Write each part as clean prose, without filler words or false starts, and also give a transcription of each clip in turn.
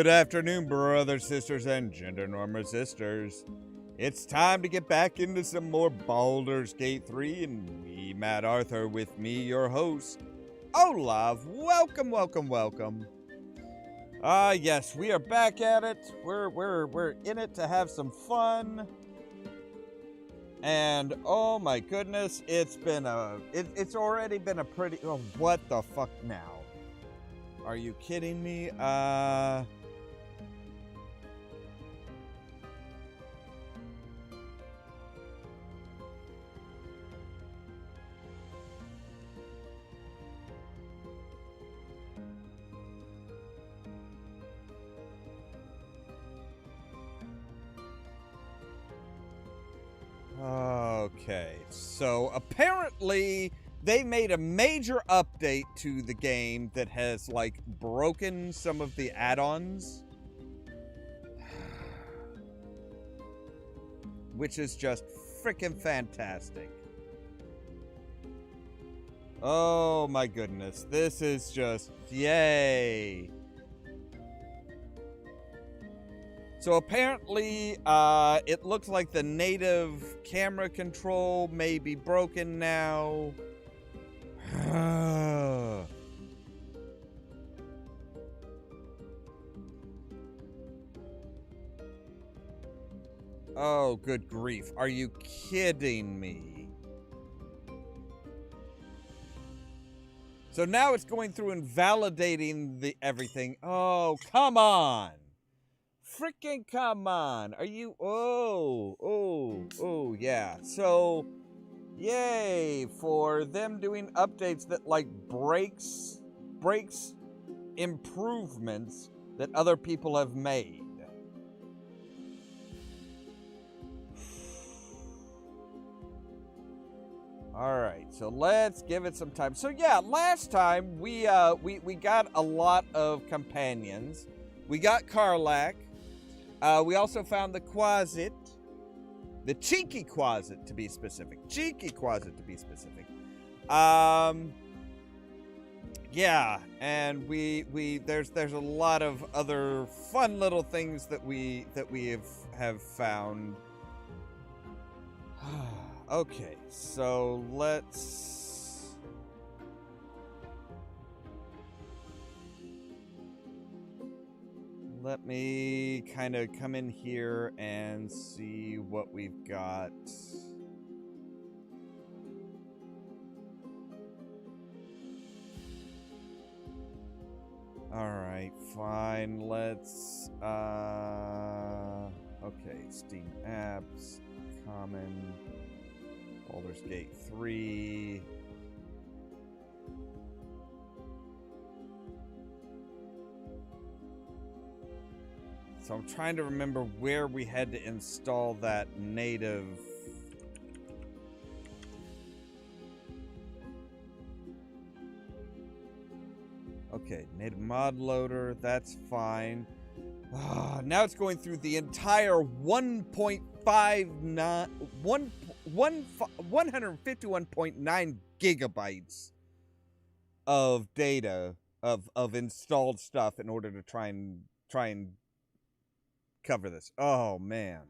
Good afternoon, brothers, sisters, and gender norm resistors. It's time to get back into some more Baldur's Gate 3, and me, Matt Arthur, with me, your host, Ollamh. Welcome, welcome, welcome. Yes, we are back at it. We're in it to have some fun. And oh my goodness, it's already been a pretty, oh, what the fuck now? Are you kidding me? Okay, so apparently they made a major update to the game that has, like, broken some of the add-ons. Which is just freaking fantastic. Oh my goodness, this is just, yay. So apparently, it looks like the native camera control may be broken now. Oh, good grief. Are you kidding me? So now it's going through and validating everything. Oh, come on. Freaking come on. Are you... Oh, yeah. So, yay for them doing updates that, like, breaks improvements that other people have made. Alright, so let's give it some time. So yeah, last time we got a lot of companions. We got Karlach. We also found the Quasit. The Cheeky Quasit, to be specific. Cheeky Quasit, to be specific. Yeah, and there's a lot of other fun little things that we have found. Okay, so let me kind of come in here and see what we've got. Alright, fine, let's, okay, Steam apps, common, Baldur's Gate 3. So I'm trying to remember where we had to install that native. Okay, native mod loader, that's fine. Now it's going through the entire 151.9 gigabytes of data of installed stuff in order to try and cover this. Oh man.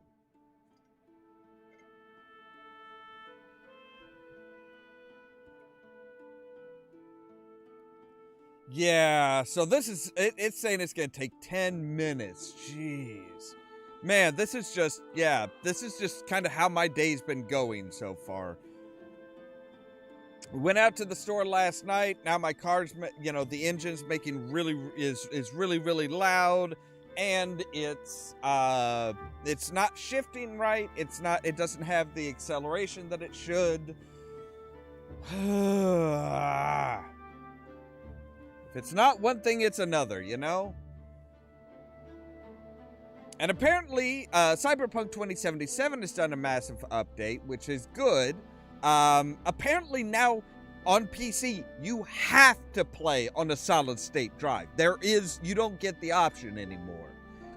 Yeah, so this is it's saying it's going to take 10 minutes. Jeez. Man, this is just kind of how my day's been going so far. We went out to the store last night. Now my car's, the engine's making is really loud. And it's not shifting right. It doesn't have the acceleration that it should. If it's not one thing, it's another, you know? And apparently, Cyberpunk 2077 has done a massive update, which is good. Apparently now, on PC, you have to play on a solid-state drive. You don't get the option anymore.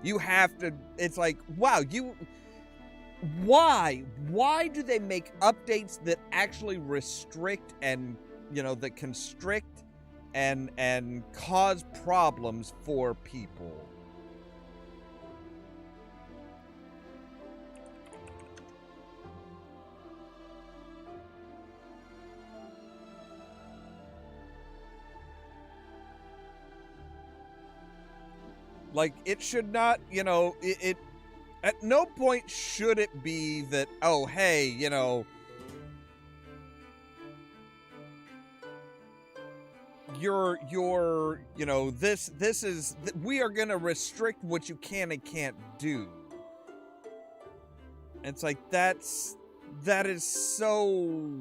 You have to, it's like, wow, why do they make updates that actually restrict and, that constrict and cause problems for people? Like, it should not, you know, it at no point should it be that, oh, hey, you know, you know, this is, we are going to restrict what you can and can't do. And it's like, that is so,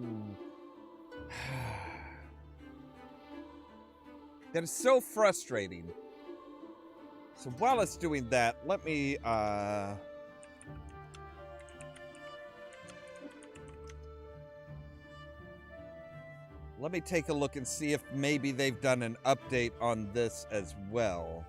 that is so frustrating. So while it's doing that, let me, let me take a look and see if maybe they've done an update on this as well.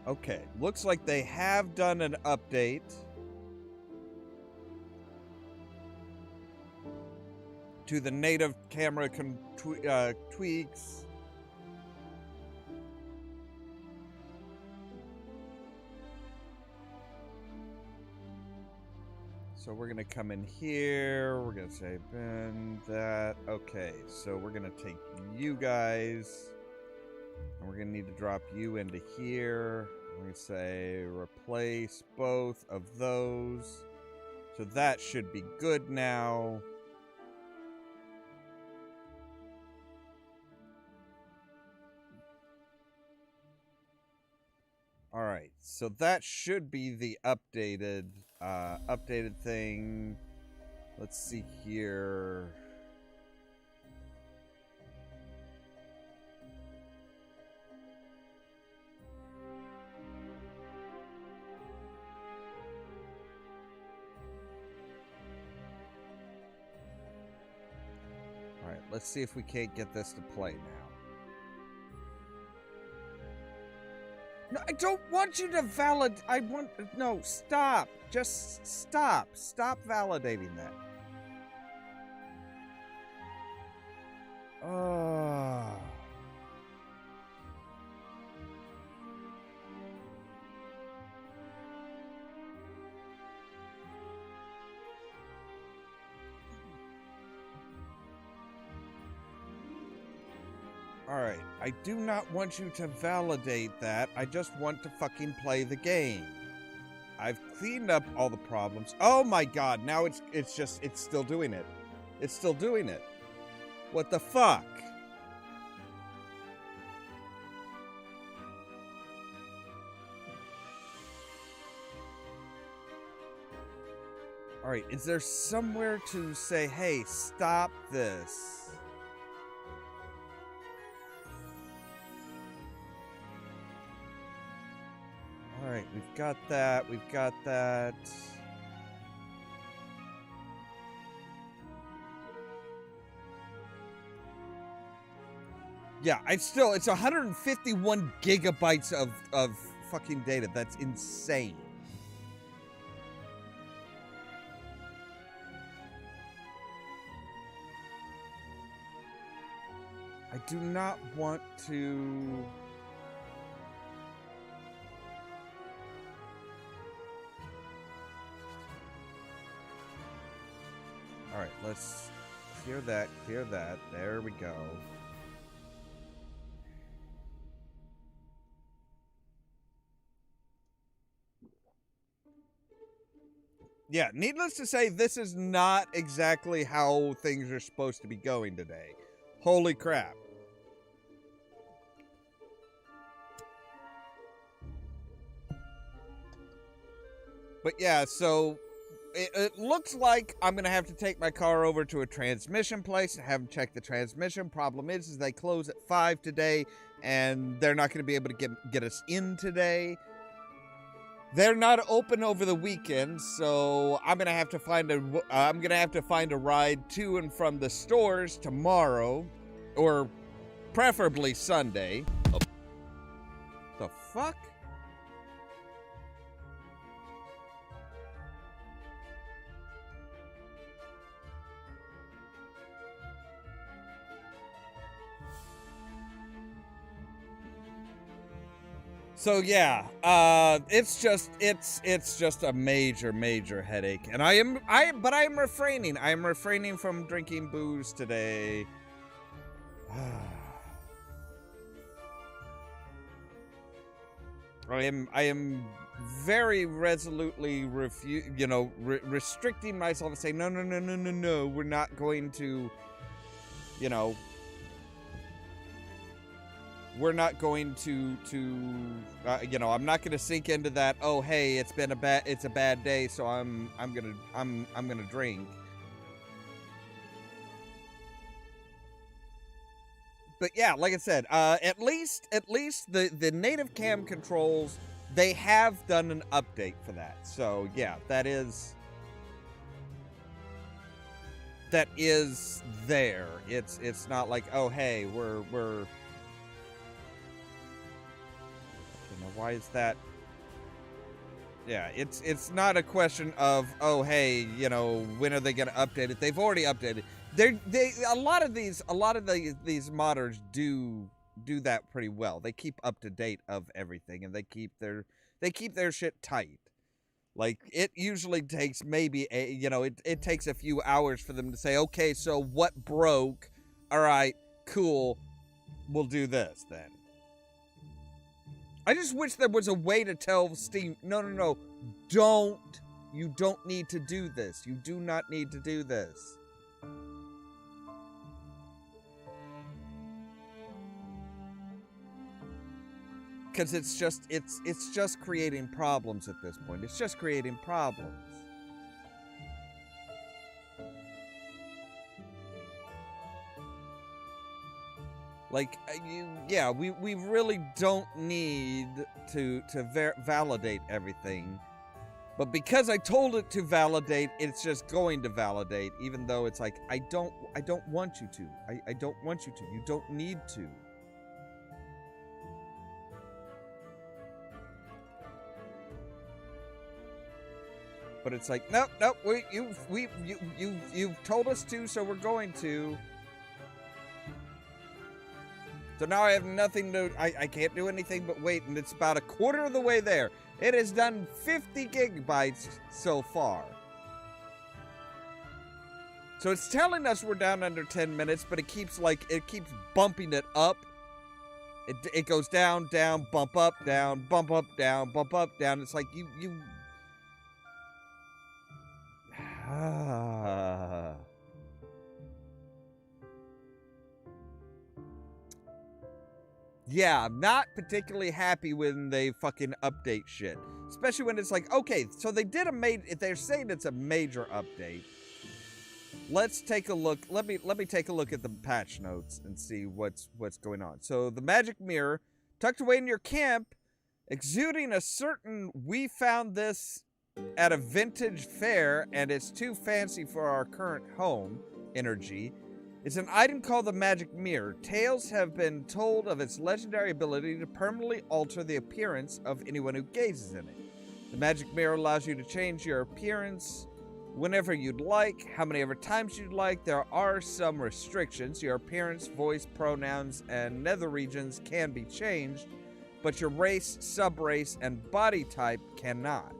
Okay, looks like they have done an update. To the native camera tweaks. So we're going to come in here. We're going to say, bend that. Okay, so we're going to take you guys. And we're going to need to drop you into here. We're going to say, replace both of those. So that should be good now. All right, so that should be the updated thing. Let's see here. All right, let's see if we can't get this to play now. No, I don't want you to validate. No, stop. Just stop. Stop validating that. Alright, I do not want you to validate that. I just want to fucking play the game. I've cleaned up all the problems. Oh my god, now it's still doing it. It's still doing it. What the fuck? Alright, is there somewhere to say, hey, stop this? Alright, we've got that, we've got that. Yeah, it's 151 gigabytes of fucking data. That's insane. I do not want to... Alright, let's clear that, clear that. There we go. Yeah, needless to say, this is not exactly how things are supposed to be going today. Holy crap. But yeah, so... It looks like I'm going to have to take my car over to a transmission place and have them check the transmission. Problem is they close at 5 today, and they're not going to be able to get us in today. They're not open over the weekend, so I'm going to have to find a ride to and from the stores tomorrow, or preferably Sunday. Oh. The fuck? So yeah, it's just a major headache, and I am refraining. I am refraining from drinking booze today. I am very resolutely restricting myself and saying no, we're not going to, you know, we're not going to I'm not going to sink into that. Oh, hey, it's a bad day, so I'm gonna drink. But yeah, like I said, at least the native cam controls, they have done an update for that. So yeah, that is there. It's not like, oh hey, we're why is that? Yeah, it's not a question of, oh hey, when are they gonna update it? They've already updated. A lot of these modders do that pretty well. They keep up to date of everything, and they keep their shit tight. Like, it usually takes maybe it takes a few hours for them to say, okay, so what broke? All right, cool, we'll do this then. I just wish there was a way to tell Steam, no, you don't need to do this. You do not need to do this. Because it's just creating problems at this point. It's just creating problems. Like, we really don't need to validate everything. But because I told it to validate, it's just going to validate, even though it's like, I don't want you to. I don't want you to. You don't need to. But it's like, nope, you've told us to, so we're going to. So now I have nothing to, I can't do anything but wait, and it's about a quarter of the way there. It has done 50 gigabytes so far. So it's telling us we're down under 10 minutes, but it keeps bumping it up. It goes down, bump up, down, bump up, down, bump up, down. It's like you Yeah, I'm not particularly happy when they fucking update shit. Especially when it's like, okay, so they're saying it's a major update. Let's take a look. Let me take a look at the patch notes and see what's going on. So the magic mirror, tucked away in your camp, exuding a certain "we found this at a vintage fair and it's too fancy for our current home" energy. It's an item called the Magic Mirror. Tales have been told of its legendary ability to permanently alter the appearance of anyone who gazes in it. The Magic Mirror allows you to change your appearance whenever you'd like, how many ever times you'd like. There are some restrictions. Your appearance, voice, pronouns, and nether regions can be changed, but your race, subrace, and body type cannot.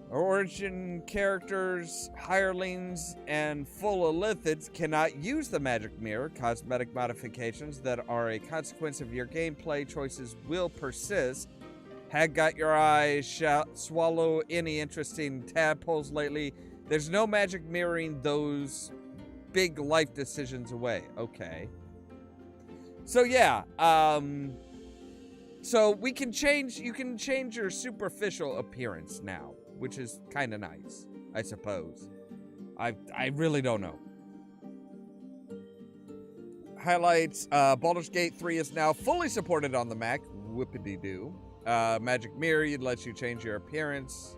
Origin characters, hirelings, and full illithids cannot use the Magic Mirror. Cosmetic modifications that are a consequence of your gameplay choices will persist. Had got your eyes swallow any interesting tadpoles lately? There's no magic mirroring those big life decisions away. Okay. So yeah, so you can change your superficial appearance now, which is kind of nice, I suppose. I really don't know. Highlights, Baldur's Gate 3 is now fully supported on the Mac. Whoopity-doo. Magic Mirror lets you change your appearance.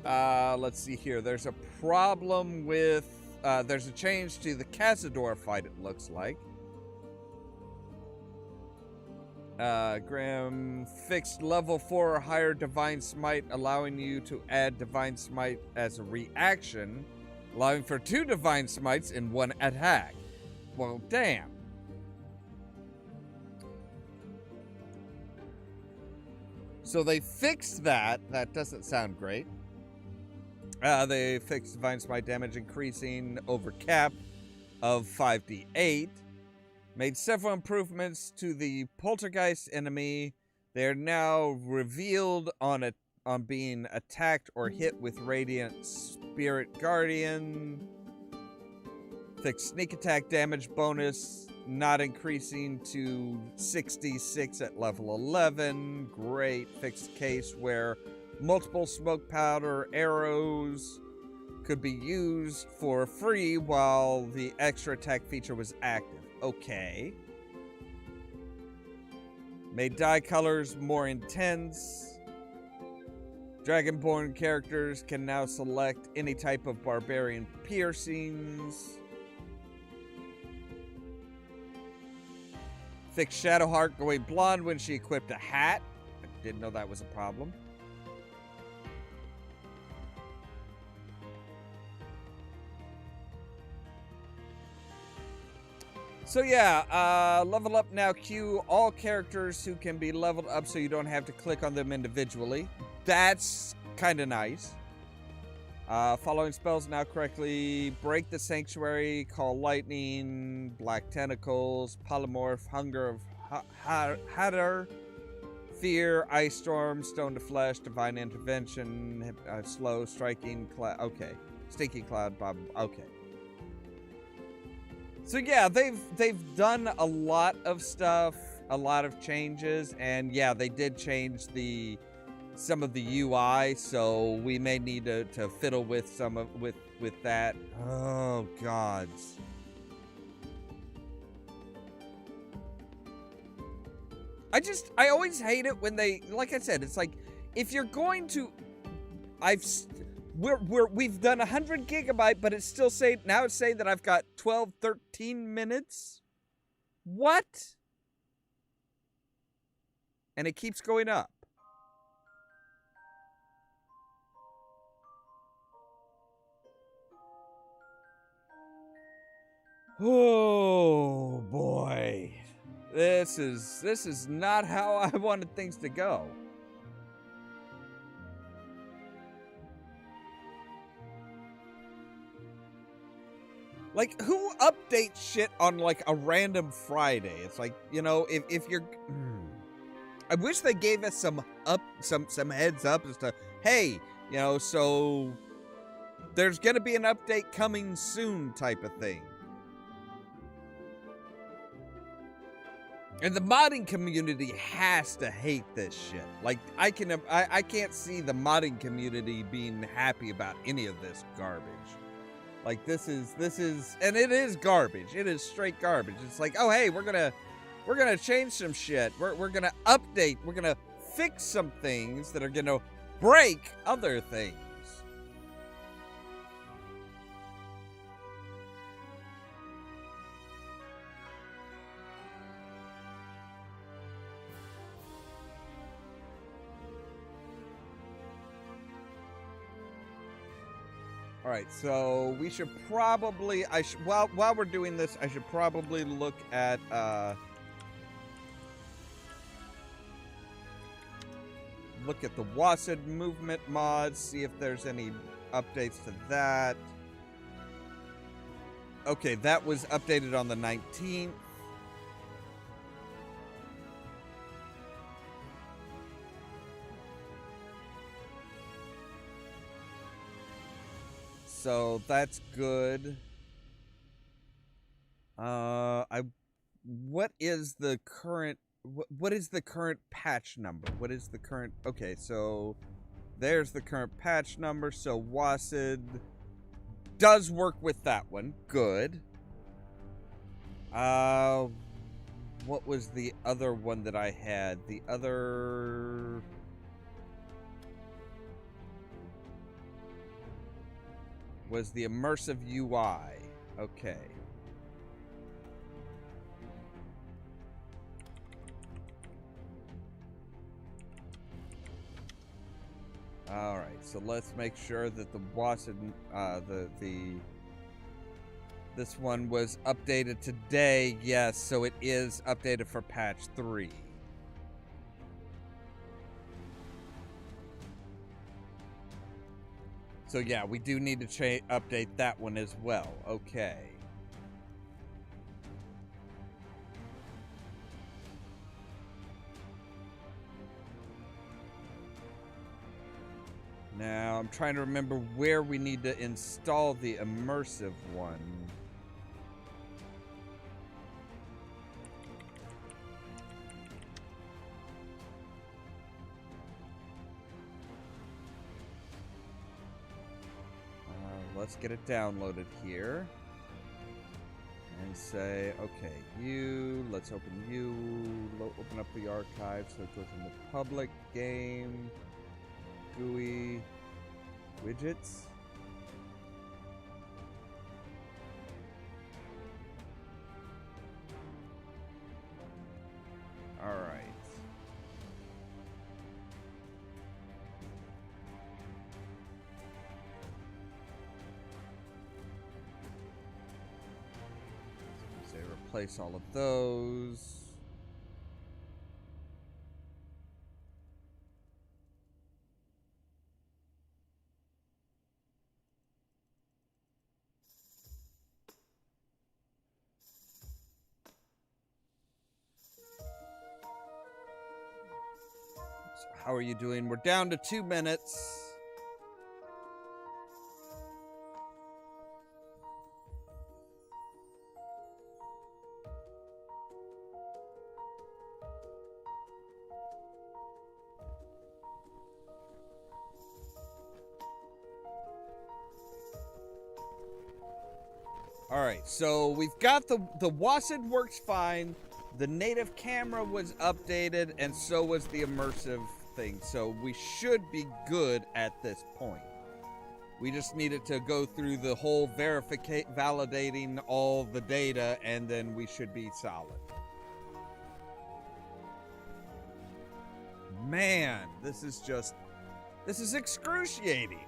Let's see here. There's a problem with, there's a change to the Cazador fight, it looks like. Graham fixed level 4 or higher Divine Smite, allowing you to add Divine Smite as a reaction, allowing for 2 Divine Smites in one attack. Well, damn. So they fixed that. That doesn't sound great. They fixed Divine Smite damage increasing over cap of 5d8. Made several improvements to the Poltergeist enemy. They are now revealed on being attacked or hit with Radiant Spirit Guardian. Fixed sneak attack damage bonus, not increasing to 66 at level 11. Great. Fixed case where multiple smoke powder arrows could be used for free while the extra attack feature was active. Okay. Made dye colors more intense. Dragonborn characters can now select any type of barbarian piercings. Fixed Shadowheart going blonde when she equipped a hat. I didn't know that was a problem. So yeah, level up now queue all characters who can be leveled up so you don't have to click on them individually. That's kind of nice. Following spells now correctly. Break the Sanctuary, Call Lightning, Black Tentacles, Polymorph, Hunger of Hadar, Fear, Ice Storm, Stone to Flesh, Divine Intervention, Slow, Striking, okay. Stinky Cloud, Bob, okay. So yeah, they've done a lot of stuff, a lot of changes, and yeah, they did change some of the UI, so we may need to fiddle with some of with that. Oh gods. I always hate it when they, like I said, it's like if you're going to, we've done 100 gigabyte, but it's still saying, now it's saying that I've got 12, 13 minutes. What? And it keeps going up. Oh boy. This is not how I wanted things to go. Like, who updates shit on, like, a random Friday? It's like, you know, if you're... I wish they gave us some heads up as to, hey, you know, so there's gonna be an update coming soon type of thing. And the modding community has to hate this shit. Like, I can't see the modding community being happy about any of this garbage. Like, this is, and it is garbage. It is straight garbage. It's like, oh, hey, we're gonna change some shit. We're gonna update. We're gonna fix some things that are gonna break other things. All right, so we should probably, while we're doing this, I should probably look at, the WASD movement mods, see if there's any updates to that. Okay, that was updated on the 19th. So that's good. What is the current patch number? What is the current? Okay, so there's the current patch number. So WASD does work with that one. Good. What was the other one that I had? The other... was the immersive UI. Okay. All right, so let's make sure that the WASD, this one was updated today. Yes, so it is updated for patch 3. So yeah, we do need to update that one as well. Okay. Now, I'm trying to remember where we need to install the immersive one. Let's get it downloaded here. And say, okay, let's open open up the archive so it goes in the public game. GUI widgets. All right. So say replace all of those. How are you doing? We're down to 2 minutes. All right, so we've got the WASD works fine. The native camera was updated, and so was the immersive thing. So we should be good at this point. We just needed to go through the whole validating all the data, and then we should be solid. Man, this is excruciating.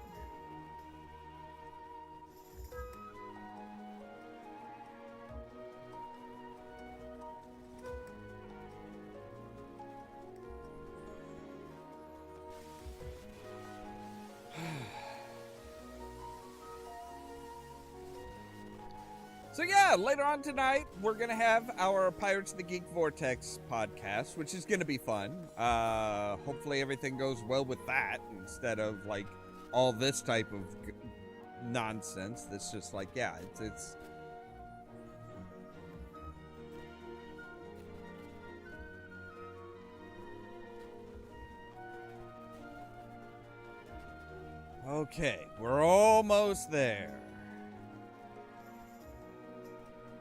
So yeah, later on tonight, we're going to have our Pirates of the Geek Vortex podcast, which is going to be fun. Hopefully everything goes well with that instead of like all this type of nonsense. That's just like, yeah, it's okay, we're almost there.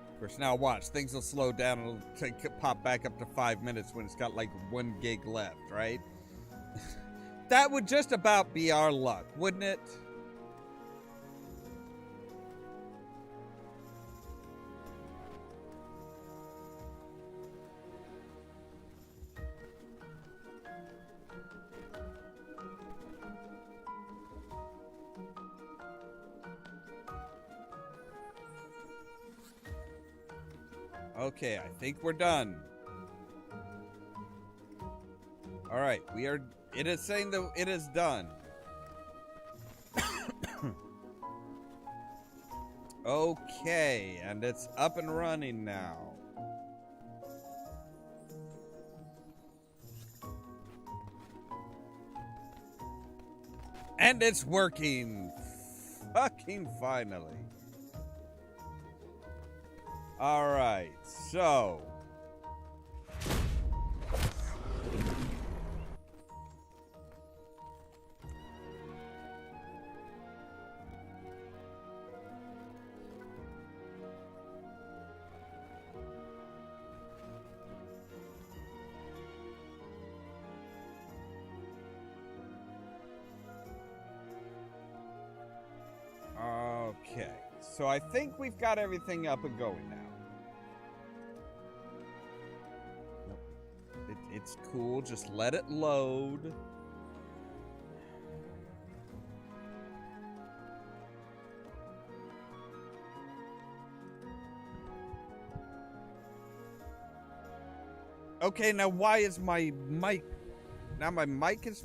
Of course, now watch. Things will slow down and it'll pop back up to 5 minutes when it's got like 1 gig left, right? That would just about be our luck, wouldn't it? Okay, I think we're done. All right, it is saying that it is done. Okay, and it's up and running now. And it's working. Fucking finally. All right, so okay, so I think we've got everything up and going now. It's cool. Just let it load. Okay, now why is my mic... Now my mic is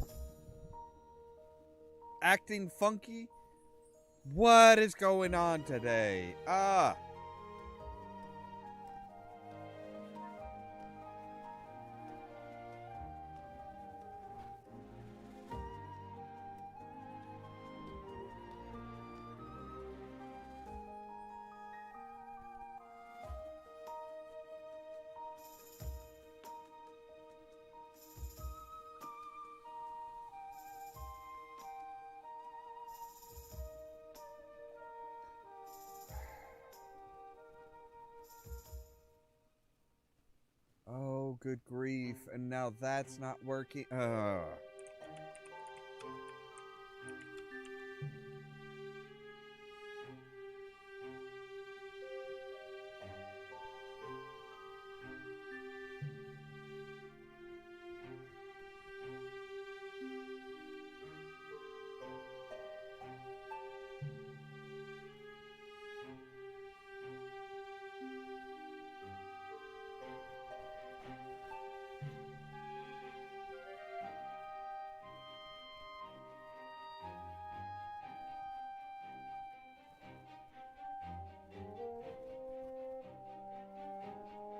acting funky? What is going on today? Ah. Oh, good grief. And now that's not working.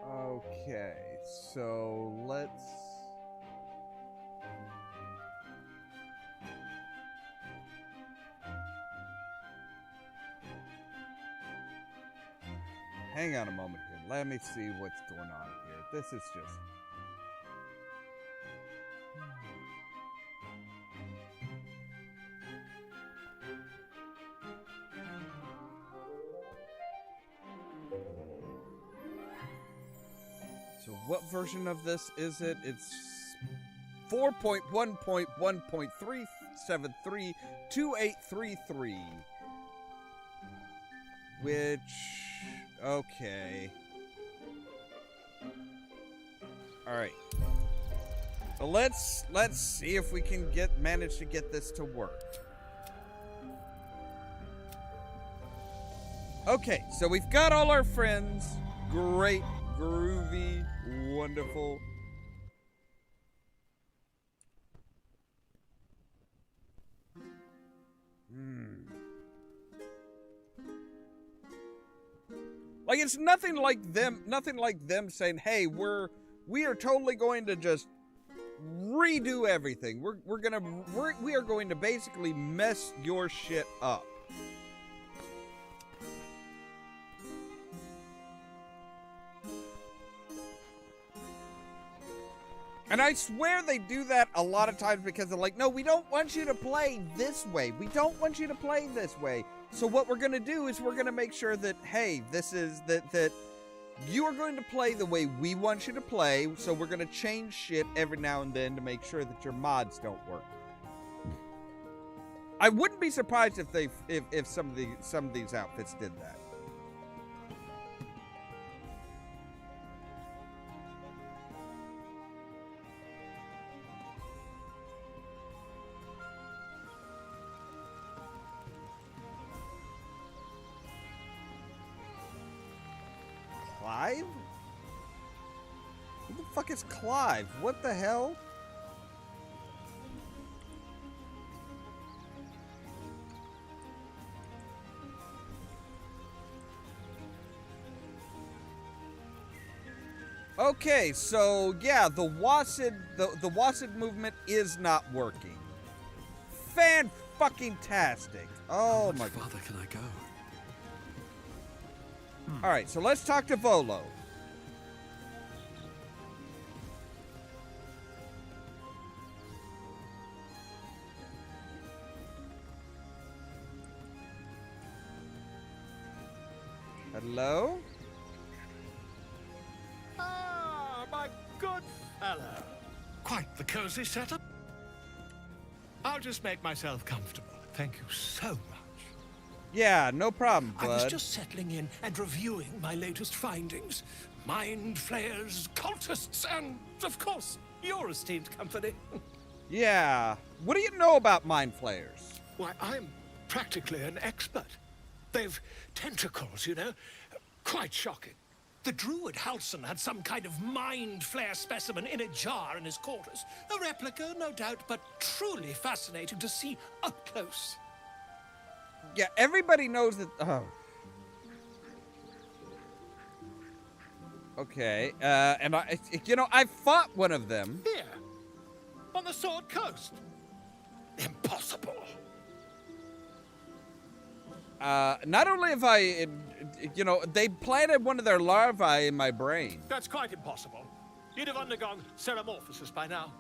Okay, so let's... Hang on a moment here. Let me see what's going on here. This is just... So what version of this is it? It's 4.1.1.3732833. Which... Okay. Alright. So let's see if we can manage to get this to work. Okay, so we've got all our friends. Great, groovy, wonderful. Like, it's nothing like them saying, "Hey, we are totally going to just redo everything. We are going to basically mess your shit up." And I swear they do that a lot of times because they're like, "No, we don't want you to play this way. We don't want you to play this way. So what we're going to do is we're going to make sure that, hey, this is that you are going to play the way we want you to play. So we're going to change shit every now and then to make sure that your mods don't work." I wouldn't be surprised if some of these outfits did that. Clive? Who the fuck is Clive? What the hell? Okay, so yeah, the Wasid movement is not working. Fan-fucking-tastic. Oh my god. How far can I go? Alright, so let's talk to Volo. Hello? Ah, my good fellow. Quite the cozy setup. I'll just make myself comfortable. Thank you so much. Yeah, no problem, bud. I was just settling in and reviewing my latest findings. Mind flayers, cultists, and, of course, your esteemed company. Yeah. What do you know about mind flayers? Why, I'm practically an expert. They've tentacles, you know. Quite shocking. The druid Halson had some kind of mind flare specimen in a jar in his quarters. A replica, no doubt, but truly fascinating to see up close. Yeah, everybody knows that. Oh. Okay. And I fought one of them. Here, on the Sword Coast. Impossible. Not only have I, they planted one of their larvae in my brain. That's quite impossible. You'd have undergone ceramorphosis by now.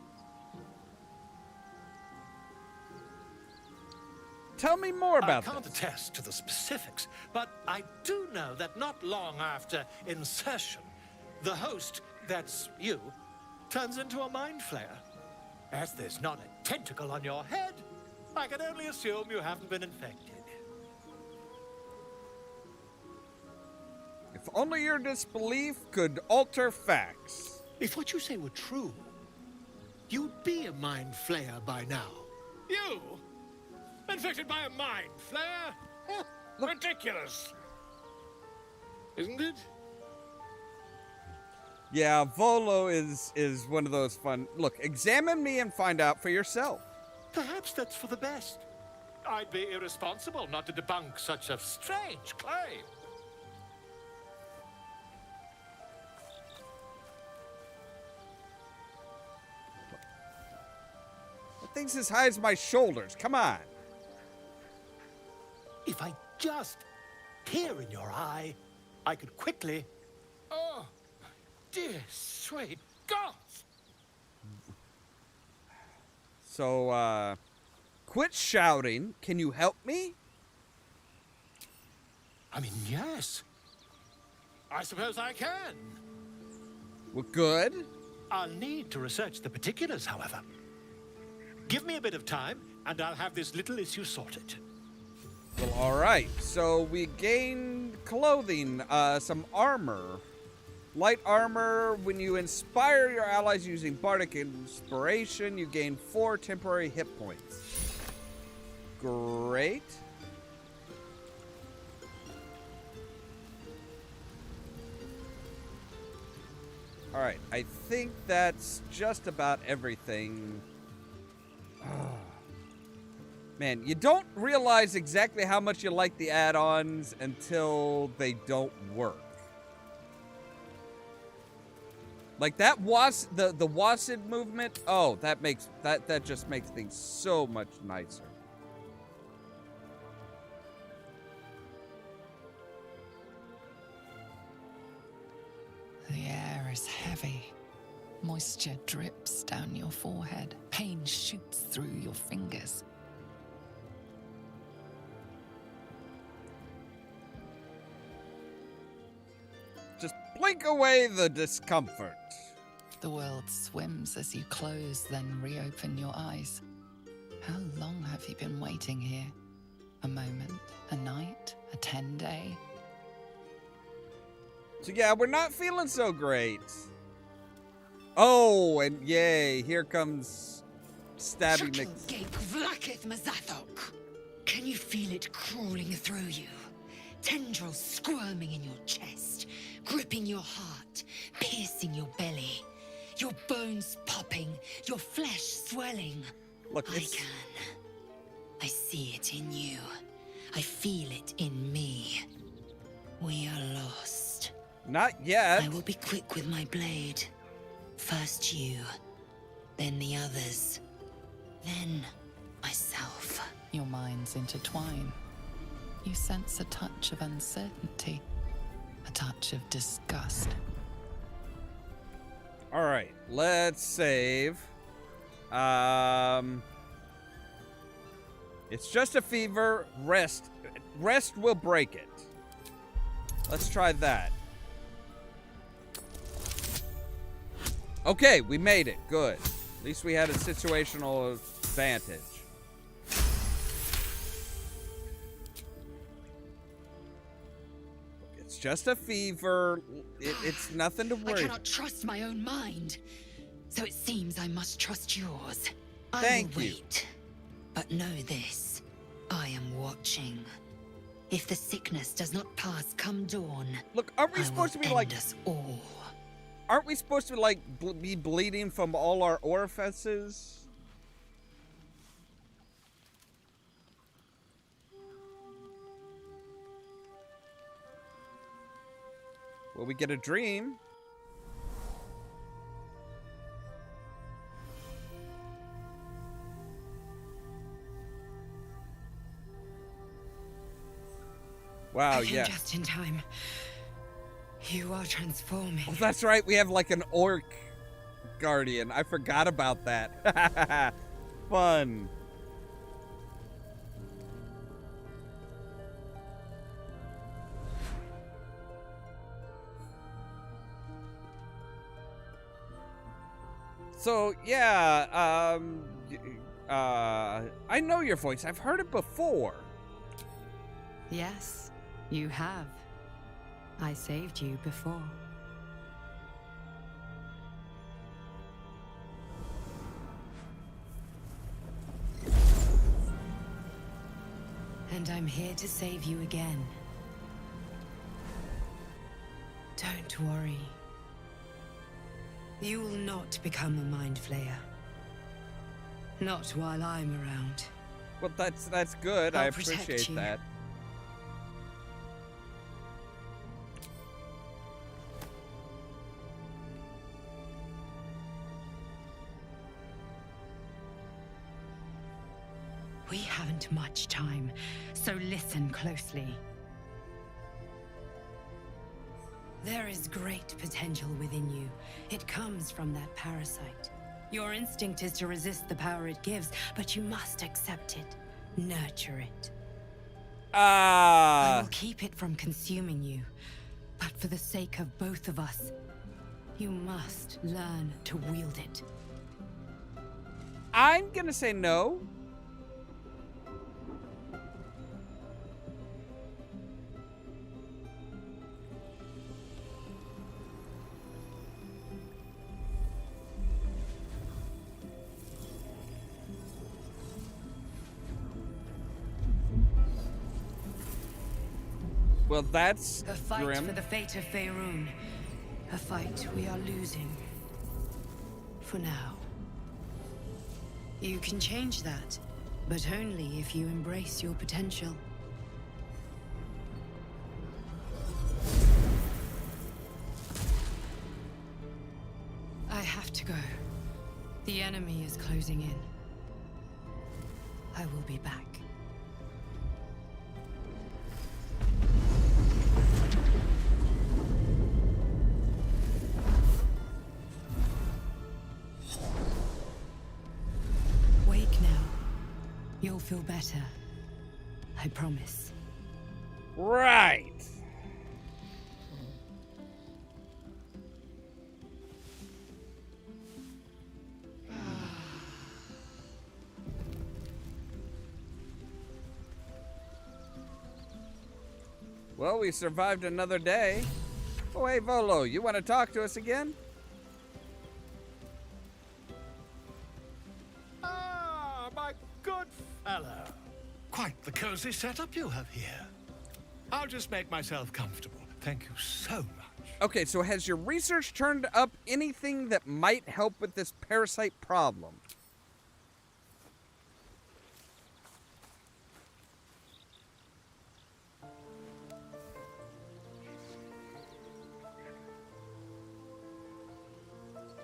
Tell me more about I can't this. attest to the specifics, but I do know that not long after insertion, the host, that's you, turns into a mind flayer. As there's not a tentacle on your head, I can only assume you haven't been infected. If only your disbelief could alter facts. If what you say were true, you'd be a mind flayer by now. You? Infected by a mind flare? Huh, ridiculous. Isn't it? Yeah, Volo is one of those fun. Look, examine me and find out for yourself. Perhaps that's for the best. I'd be irresponsible not to debunk such a strange claim. That thing's as high as my shoulders. Come on. If I just peer in your eye, I could quickly... Oh, dear sweet God! So, quit shouting. Can you help me? I mean, yes. I suppose I can. Well, good. I'll need to research the particulars, however. Give me a bit of time, and I'll have this little issue sorted. Well, all right. So we gained clothing, some armor. Light armor. When you inspire your allies using bardic inspiration, you gain 4 temporary hit points. Great. All right. I think that's just about everything. Man, you don't realize exactly how much you like the add-ons until they don't work. Like that the Wasid movement. Oh, that just makes things so much nicer. The air is heavy. Moisture drips down your forehead. Pain shoots through your fingers. Just blink away the discomfort. The world swims as you close, then reopen your eyes. How long have you been waiting here? A moment? A night? A 10-day? So yeah, we're not feeling so great. Oh, and yay, here comes Stabby Mix. Can you feel it crawling through you? Tendrils squirming in your chest, gripping your heart, piercing your belly. Your bones popping, your flesh swelling. Look, I can. I see it in you. I feel it in me. We are lost. Not yet. I will be quick with my blade. First you, then the others, then myself. Your minds intertwine. You sense a touch of uncertainty, a touch of disgust. All right, let's save. It's just a fever. Rest will break it. Let's try that. Okay, we made it. Good. At least we had a situational advantage. It's just a fever. It's nothing to worry. I cannot trust my own mind. So it seems I must trust yours. Thank I will you. wait. But know this. I am watching. If the sickness does not pass come dawn, Look, aren't we I supposed to will be like... end us all. Aren't we supposed to like be bleeding from all our orifices? Will we get a dream? Wow, I came yeah. just in time. You are transforming. Oh, that's right. We have like an orc guardian. I forgot about that. Fun. So, yeah, I know your voice. I've heard it before. Yes, you have. I saved you before. And I'm here to save you again. Don't worry. You will not become a mind flayer. Not while I'm around. Well, that's good. I I'll protect appreciate you. that. We haven't much time, so listen closely. There is great potential within you. It comes from that parasite. Your instinct is to resist the power it gives, but you must accept it. Nurture it. I will keep it from consuming you. But for the sake of both of us, you must learn to wield it. I'm gonna say no. Well, that's A fight grim. for the fate of Faerun. A fight we are losing. For now. You can change that, but only if you embrace your potential. I have to go. The enemy is closing in. I will be back. Wake now. You'll feel better. I promise. Right. Well, we survived another day. Oh, hey, Volo, you want to talk to us again? Ah, my good fellow. Quite the cozy setup you have here. I'll just make myself comfortable. Thank you so much. Okay, so has your research turned up anything that might help with this parasite problem?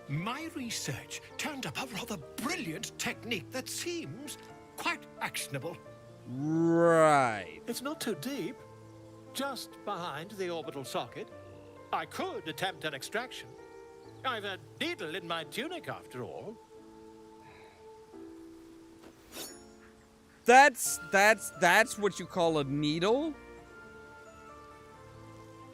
My research turned up a rather brilliant technique that seems quite actionable. Right. It's not too deep. Just behind the orbital socket. I could attempt an extraction. I've a needle in my tunic, after all. That's what you call a needle?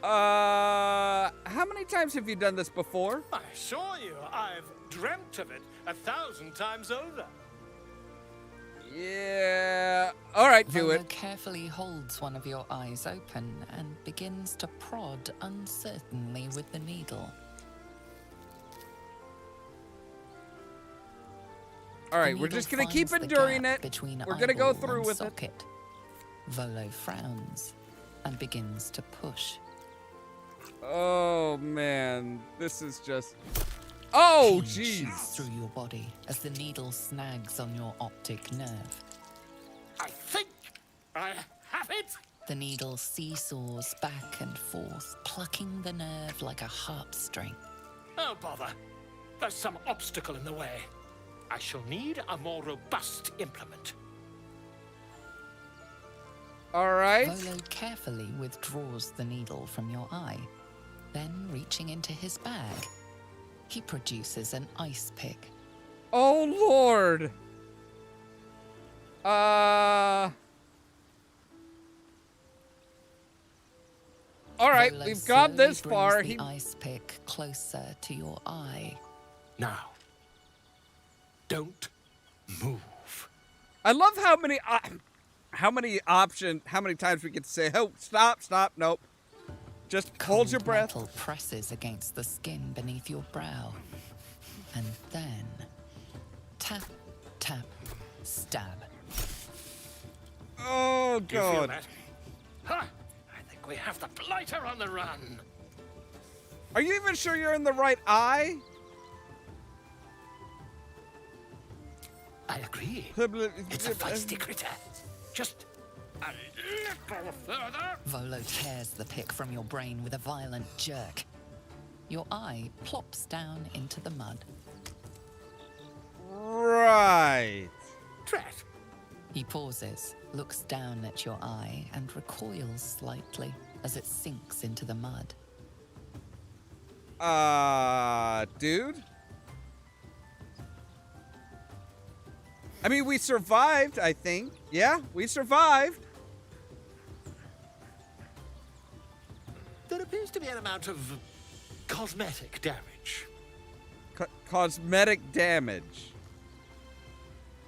How many times have you done this before? I assure you, I've dreamt of it 1,000 times over. Yeah. All right, do Volo it. carefully holds one of your eyes open and begins to prod uncertainly with the needle. All right, The we're needle just gonna keep finds the enduring gap it. between We're gonna go eyeball through and with it. socket. Volo frowns and begins to push. Oh man, this is just. Oh Pain jeez. shoots through your body as the needle snags on your optic nerve. I think I have it. The needle seesaws back and forth, plucking the nerve like a harpstring. Oh, bother. There's some obstacle in the way. I shall need a more robust implement. All right. Volo carefully withdraws the needle from your eye. Then, reaching into his bag, he produces an ice pick. Oh, Lord. All right, Volo we've gone this slowly far. brings the ice pick closer to your eye. Now, don't move. I love how many times we get to say, "Oh, stop, nope." Just hold your Cold breath. metal presses against the skin beneath your brow. And then, tap, tap, stab. Oh, Do you feel God. that? Ha! I think we have the blighter on the run. Are you even sure you're in the right eye? I agree. It's a feisty critter. Just a little further. Volo tears the pick from your brain with a violent jerk. Your eye plops down into the mud. Right. Drat. He pauses, looks down at your eye, and recoils slightly as it sinks into the mud. Dude? I mean, we survived, I think. Yeah, we survived. There appears to be an amount of cosmetic damage. Cosmetic damage.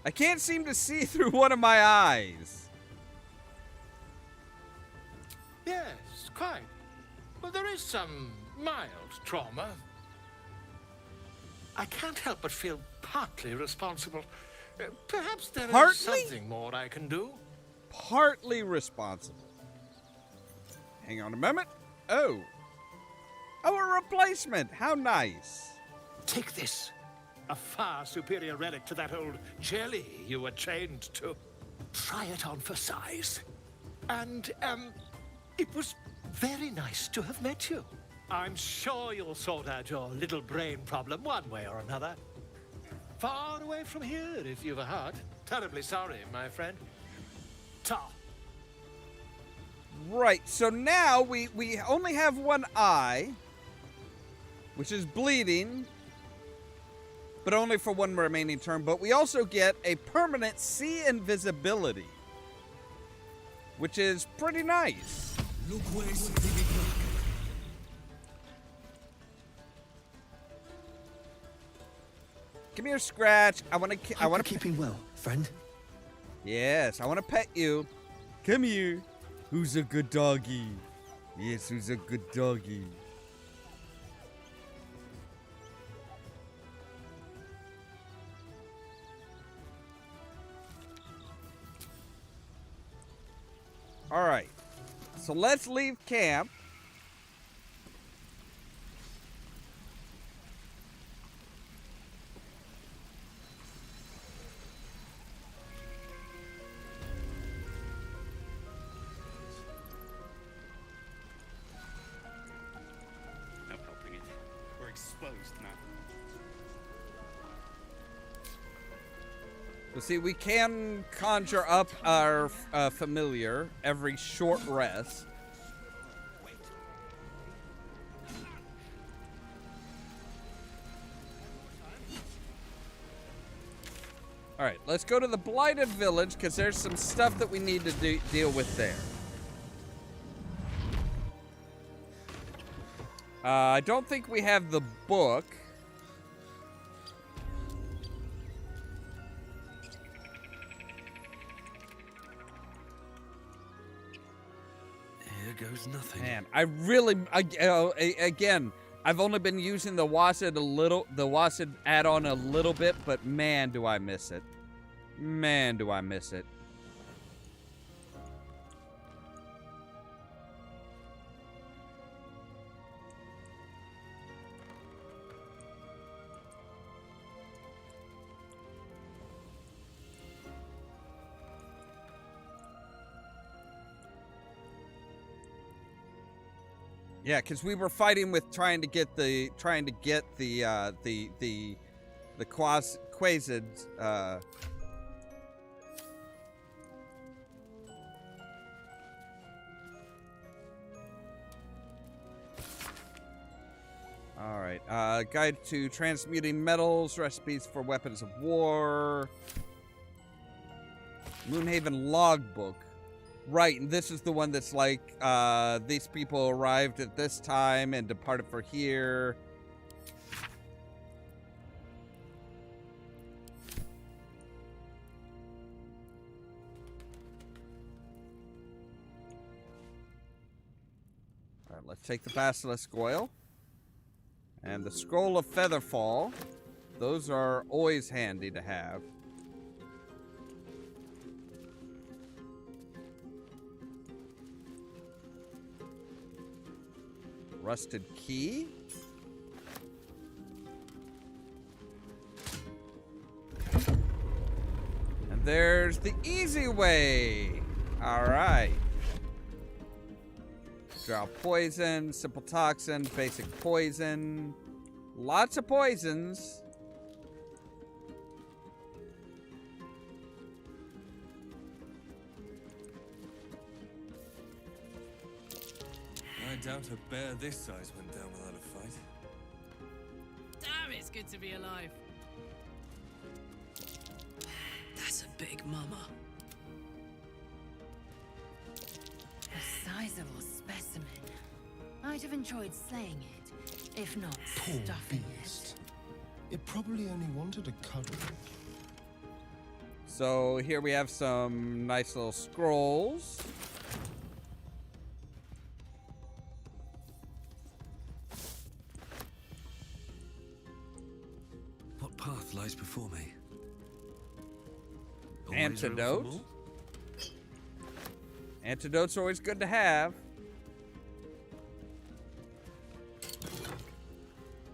I can't seem to see through one of my eyes. Yes, quite. Well, there is some mild trauma. I can't help but feel partly responsible. Perhaps there Partly? is something more I can do. Partly responsible. Hang on a moment. Oh, a replacement. How nice. Take this. A far superior relic to that old jelly you were chained to. Try it on for size. And, it was very nice to have met you. I'm sure you'll sort out your little brain problem one way or another. Far away from here, if you've a heart. Terribly sorry, my friend. Ta. Right, so now we only have one eye, which is bleeding, but only for one remaining turn. But we also get a permanent see invisibility, which is pretty nice. Come here, Scratch. I want to keeping well, friend. Yes, I want to pet you. Come here. Who's a good doggy? Yes, who's a good doggy? All right. So let's leave camp. So see, we can conjure up our familiar every short rest. All right, let's go to the Blighted Village because there's some stuff that we need to deal with there. I don't think we have the book. Here goes nothing. Man, again, I've only been using the WASD add-on a little bit, but man, do I miss it. Man, do I miss it. Yeah, because we were fighting with trying to get the Quasids. All right. Guide to transmuting metals, recipes for weapons of war. Moonhaven logbook. Right, and this is the one that's like, these people arrived at this time and departed for here. All right, let's take the Basilisk Oil. And the Scroll of Featherfall. Those are always handy to have. Rusted key. And there's the easy way. All right. Drow poison, simple toxin, basic poison. Lots of poisons. I doubt a bear this size went down without a fight. Damn, it's good to be alive. That's a big mama. A sizable specimen. I'd have enjoyed slaying it, if not Poor stuffing beast. It probably only wanted a cuddle. So here we have some nice little scrolls. What path lies before me? Always room for Antidote. more? Antidotes are always good to have.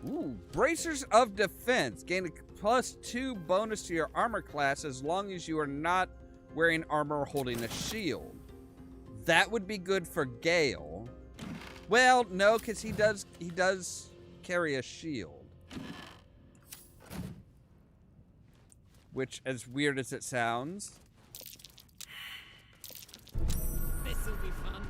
Ooh, Bracers of Defense. Gain a +2 bonus to your armor class as long as you are not wearing armor or holding a shield. That would be good for Gale. Well, no, because he does carry a shield. Which, as weird as it sounds, This'll be fun.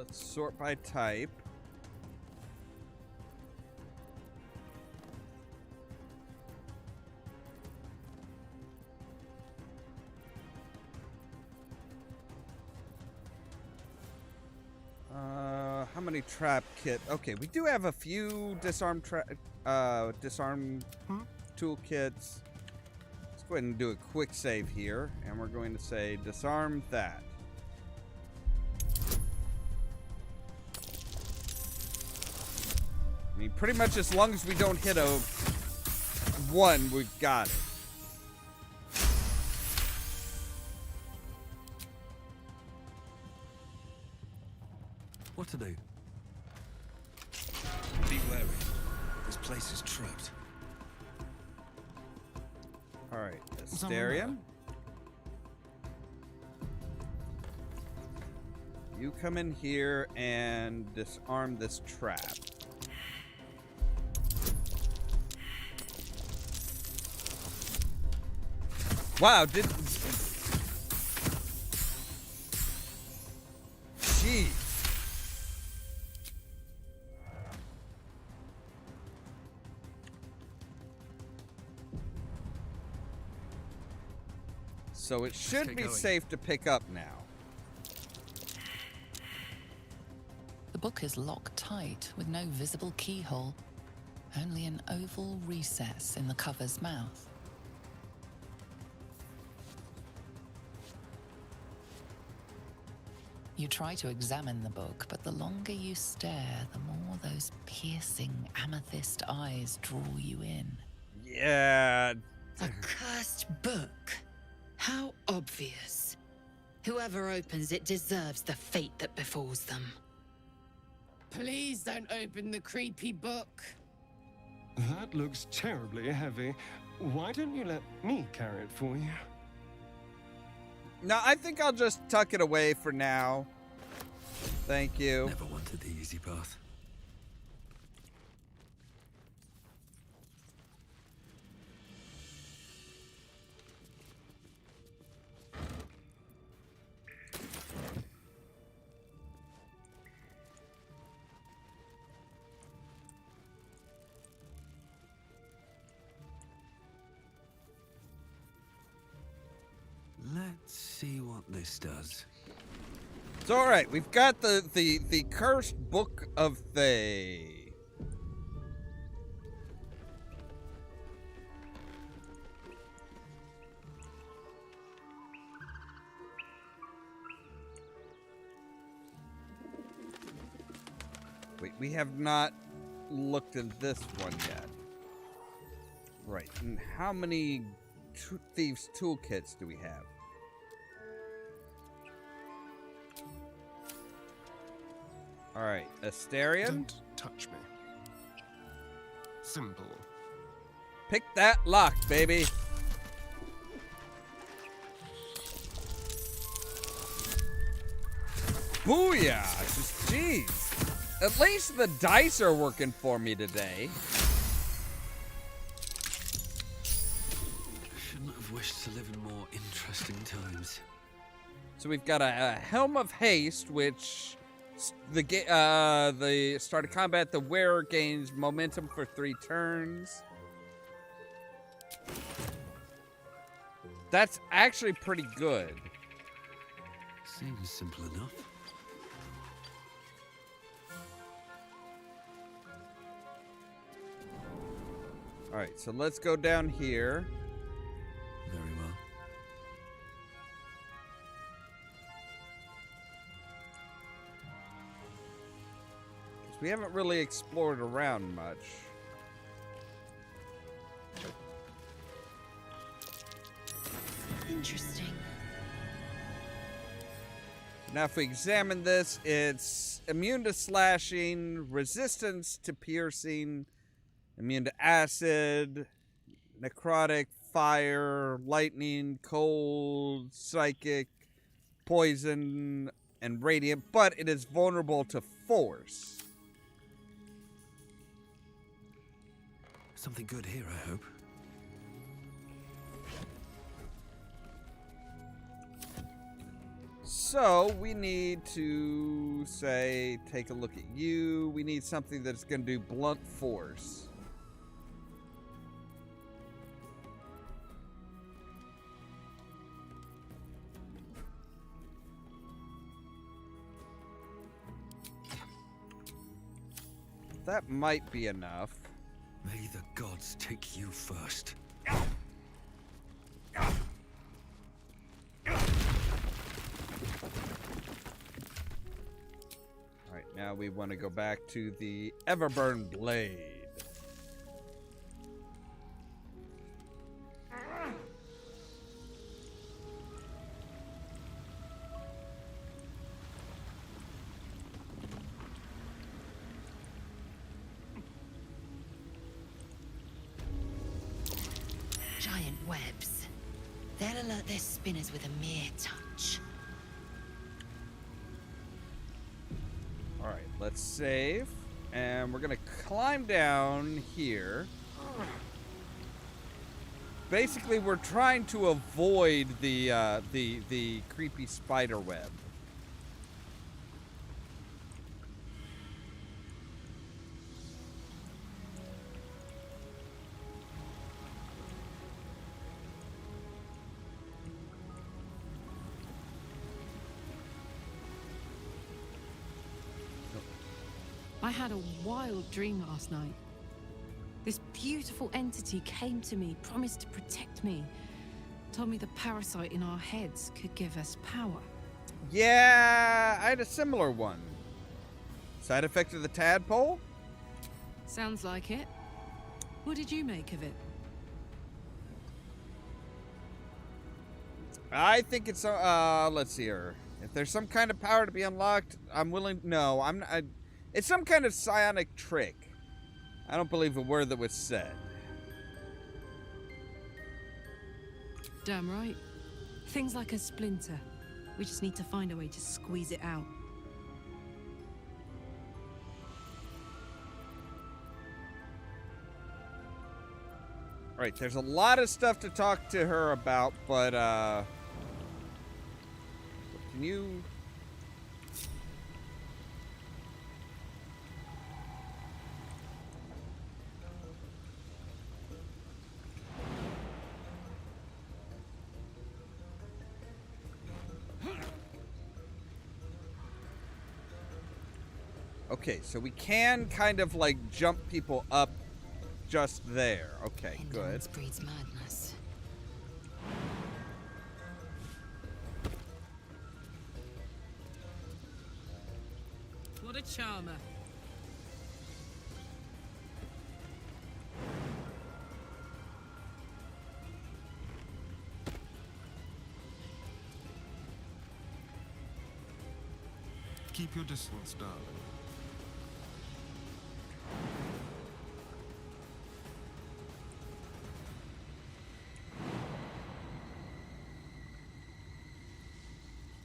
let's sort by type. How many trap kit? Okay, we do have a few disarm toolkits. Let's go ahead and do a quick save here, and we're going to say disarm that. I mean, pretty much as long as we don't hit a 1, we've got it. What to do? Be wary. This place is trapped. All right, Someone Asterium. You come in here and disarm this trap. Wow, did... Jeez. So it should get be going. safe to pick up now. The book is locked tight with no visible keyhole, only an oval recess in the cover's mouth. You try to examine the book, but the longer you stare, the more those piercing amethyst eyes draw you in. Yeah. A cursed book. How obvious. Whoever opens it deserves the fate that befalls them. Please don't open the creepy book. That looks terribly heavy. Why don't you let me carry it for you? No, I think I'll just tuck it away for now. Thank you. Never wanted the easy path. Let's see what this does. It's all right. We've got the cursed book of Thay. Wait, we have not looked at this one yet. Right. And how many thieves' toolkits do we have? All right, Asterion. Don't touch me. Simple. Pick that lock, baby. Booyah! Jeez. At least the dice are working for me today. Shouldn't have wished to live in more interesting times. So we've got a Helm of Haste, which the start of combat, the wearer gains momentum for 3 turns. That's actually pretty good. Seems simple enough. All right, so let's go down here. Very well. We haven't really explored around much. Interesting. Now, if we examine this, it's immune to slashing, resistance to piercing, immune to acid, necrotic, fire, lightning, cold, psychic, poison, and radiant, but it is vulnerable to force. Something good here, I hope. So, we need to, say, take a look at you. We need something that's going to do blunt force. That might be enough. May the gods take you first. Alright, now we want to go back to the Everburn Blade. Giant webs. They'll alert their spinners with a mere touch. Alright, let's save. And we're gonna climb down here. Basically, we're trying to avoid the creepy spider web. I had a wild dream last night. This beautiful entity came to me, promised to protect me, told me the parasite in our heads could give us power. Yeah, I had a similar one. Side effect of the tadpole? Sounds like it. What did you make of it? I think it's let's see here. If there's some kind of power to be unlocked, I'm willing. No, I'm not. It's some kind of psionic trick. I don't believe a word that was said. Damn right. Things like a splinter. We just need to find a way to squeeze it out. Right, there's a lot of stuff to talk to her about, but, can you... Okay, so we can kind of, like, jump people up just there. Okay, good. Indolence breeds madness. What a charmer. Keep your distance, darling.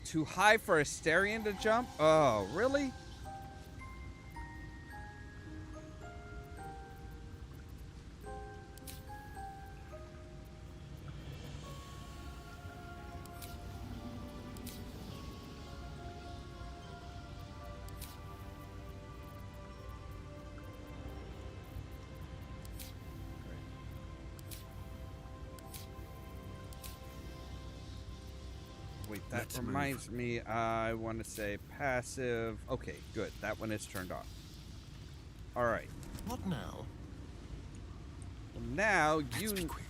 Too high for a Asterion to jump? Oh, really? Wait, that Let's reminds me, I want to say passive. Okay, good. That one is turned off. All right. What now? Well, now Let's you... be quick.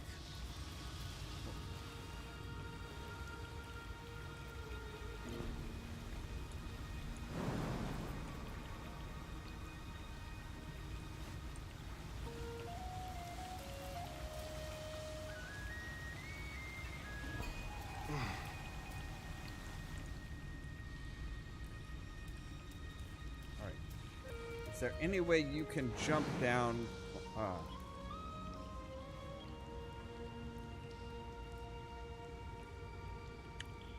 Is there any way you can jump down?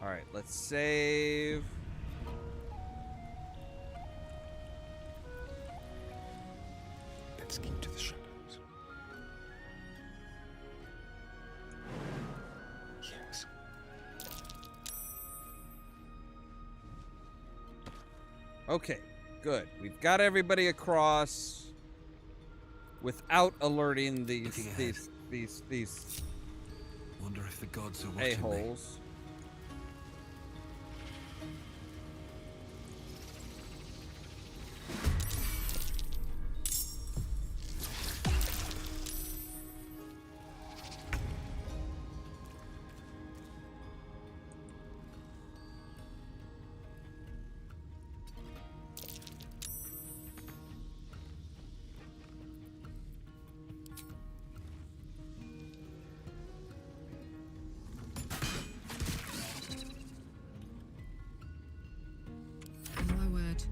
Alright, let's save. Let's keep to the shadows. Yes. Okay, good. We've got everybody across without alerting these Wonder if the gods are watching me. a-holes. My word.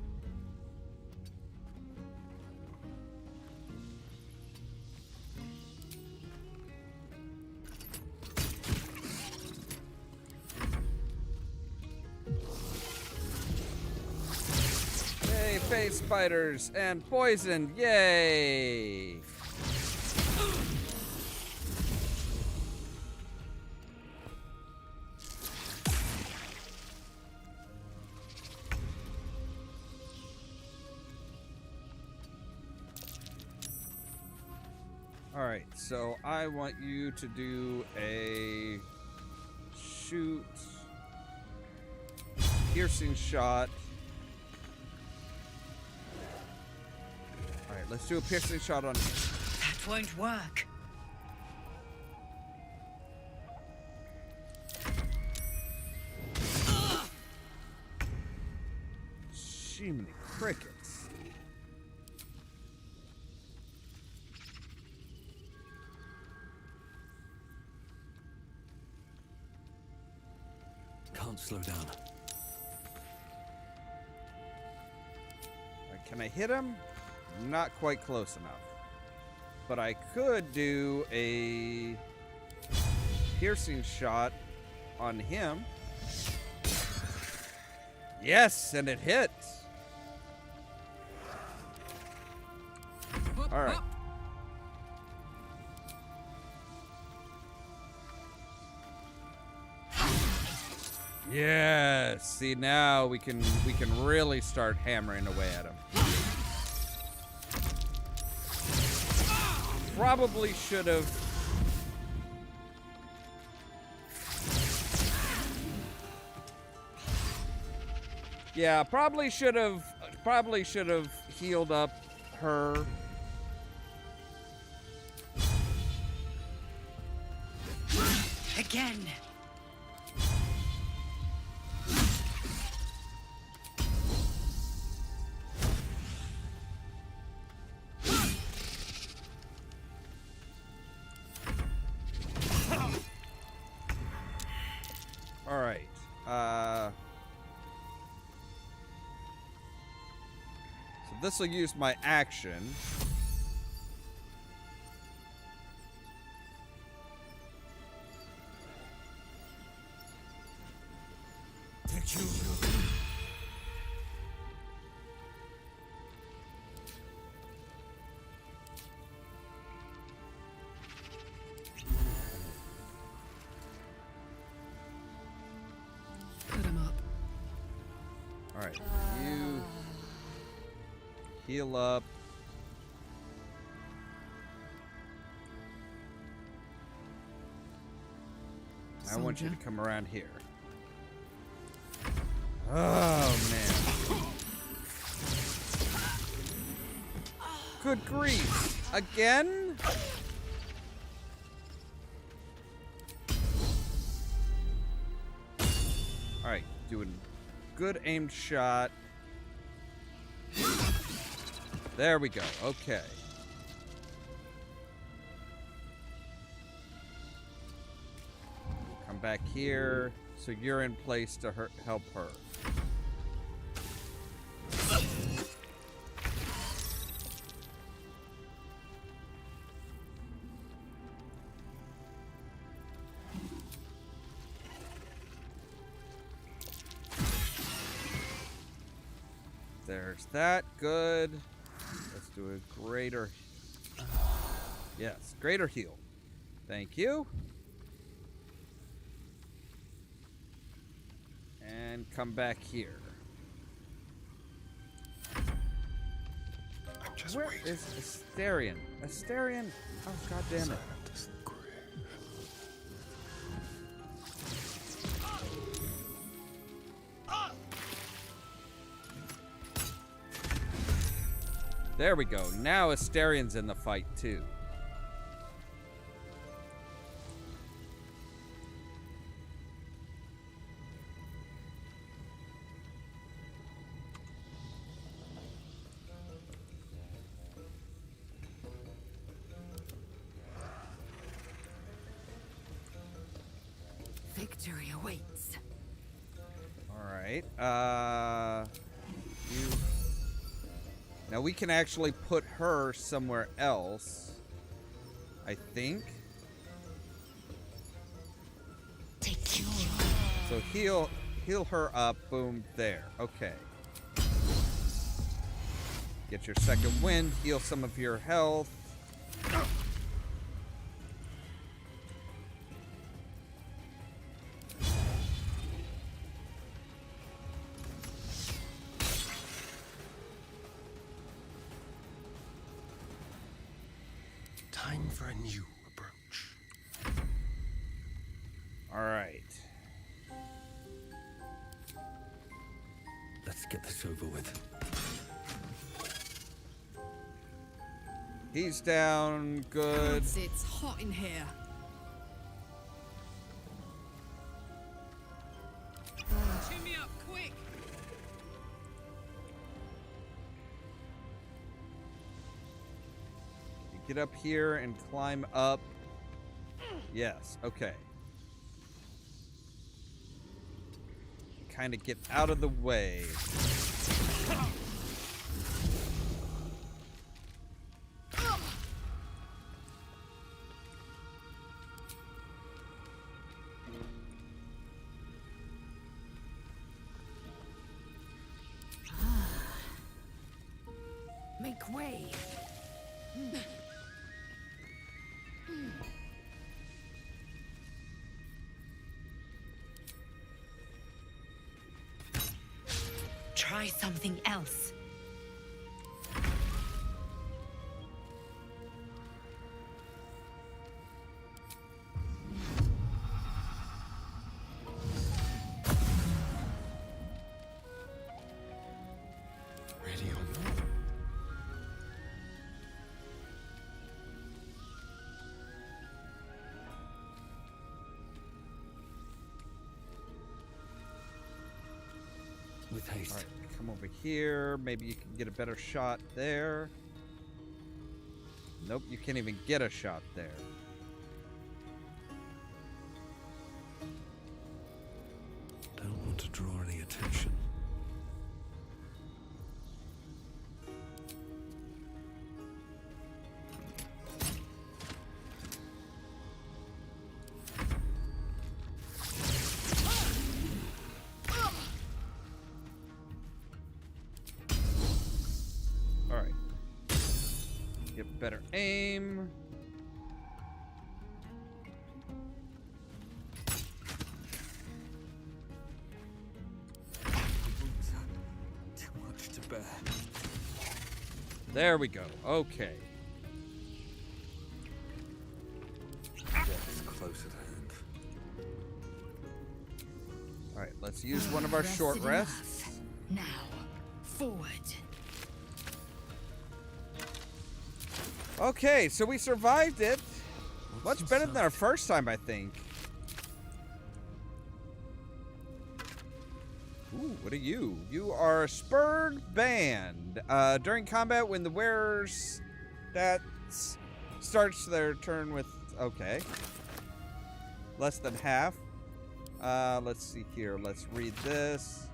Yay, face spiders and poison. Yay! Alright, so I want you to do a shoot, piercing shot. Alright, let's do a piercing shot on him. That won't work. Jiminy crickets. Can't slow down. Alright, can I hit him? Not quite close enough. but I could do a piercing shot on him. Yes, and it hits. All right. Yes. See, now we can really start hammering away at him. Probably should have. Yeah, probably should have healed up her. Again. All right. So this will use my action. Put him up. All right. You heal up. I want you to Soldier. come around here. Oh, man. Good grief. Again? Alright, doing good aimed shot. There we go. Okay. Come back here. So you're in place to help her. There's that. Good. Let's do a greater. Yes, greater heal. Thank you. And come back here. I'm just Where waiting. is Asterion? Asterion? Oh, god damn it. There we go. Now Asterion's in the fight too. Victory awaits. All right. Now we can actually put her somewhere else. I think. Take your So heal her up. Boom. There. Okay. Get your second wind. Heal some of your health. Time for a new approach. All right. Let's get this over with. He's down. Good. It's hot in here. Cheer me up, quick! You get up here and climb up. Yes. Okay. Kind of get out of the way. way. Try something else. Ready or not. With haste. All right, come over here. Maybe you can get a better shot there. Nope, you can't even get a shot there. Don't want to draw any attention. All right. Get better aim. Too much to bear. There we go. Okay. Death is close at hand. All right, let's use one of our short Rested rests. enough. Now, forward. Okay, so we survived it. What's Much better than inside? our first time, I think. Ooh, what are you? You are a spurred band. During combat, when the wearer's stats starts their turn with... Okay. Less than half. Let's see here. Let's read this.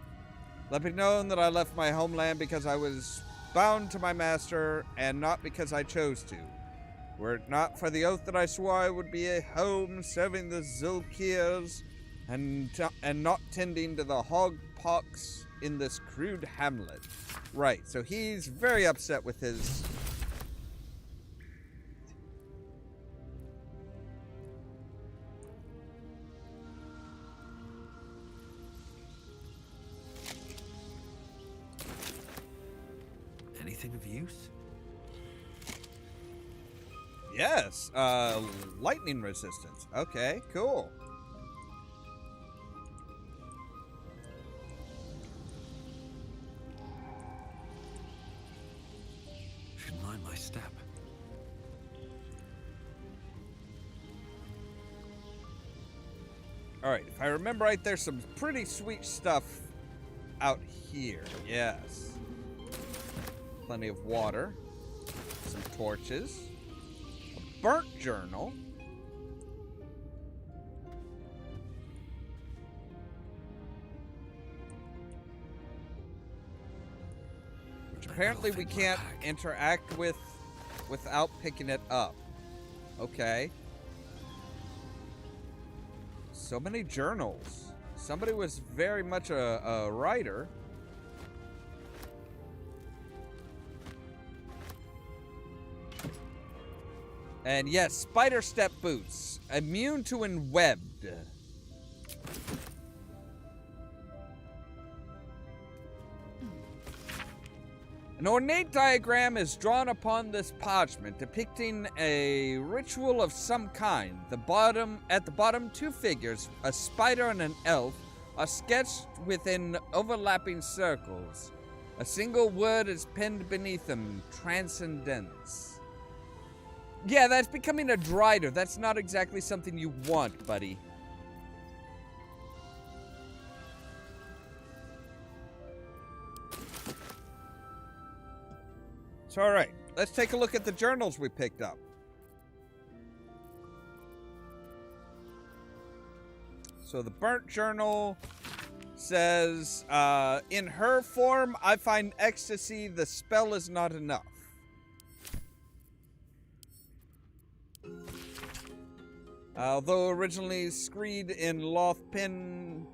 Let me know that I left my homeland because I was bound to my master, and not because I chose to. Were it not for the oath that I swore I would be at home serving the Zulkirs and not tending to the hog pox in this crude hamlet. Right, so he's very upset with his... Anything of use? Yes, lightning resistance. Okay, cool. Should mind my step. All right, if I remember right, there's some pretty sweet stuff out here. Yes. Plenty of water. Some torches. A burnt journal. Which apparently we can't interact with without picking it up. Okay. So many journals. Somebody was very much a writer. And yes, spider step boots. Immune to enwebbed. An ornate diagram is drawn upon this parchment depicting a ritual of some kind. At the bottom, two figures, a spider and an elf, are sketched within overlapping circles. A single word is penned beneath them, transcendence. Yeah, that's becoming a drider. That's not exactly something you want, buddy. So, all right, let's take a look at the journals we picked up. So the burnt journal says, in her form, I find ecstasy. The spell is not enough. Although originally screed in Lothpin,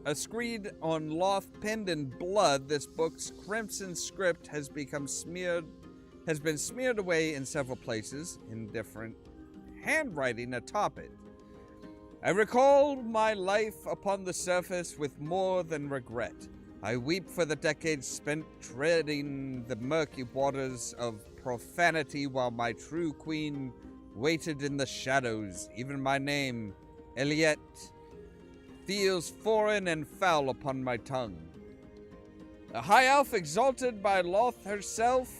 a screed on Loth penned in blood, this book's crimson script has been smeared away in several places in different handwriting atop it. I recall my life upon the surface with more than regret. I weep for the decades spent treading the murky waters of profanity while my true queen waited in the shadows. Even my name, Eliette, feels foreign and foul upon my tongue. The high elf exalted by Loth herself,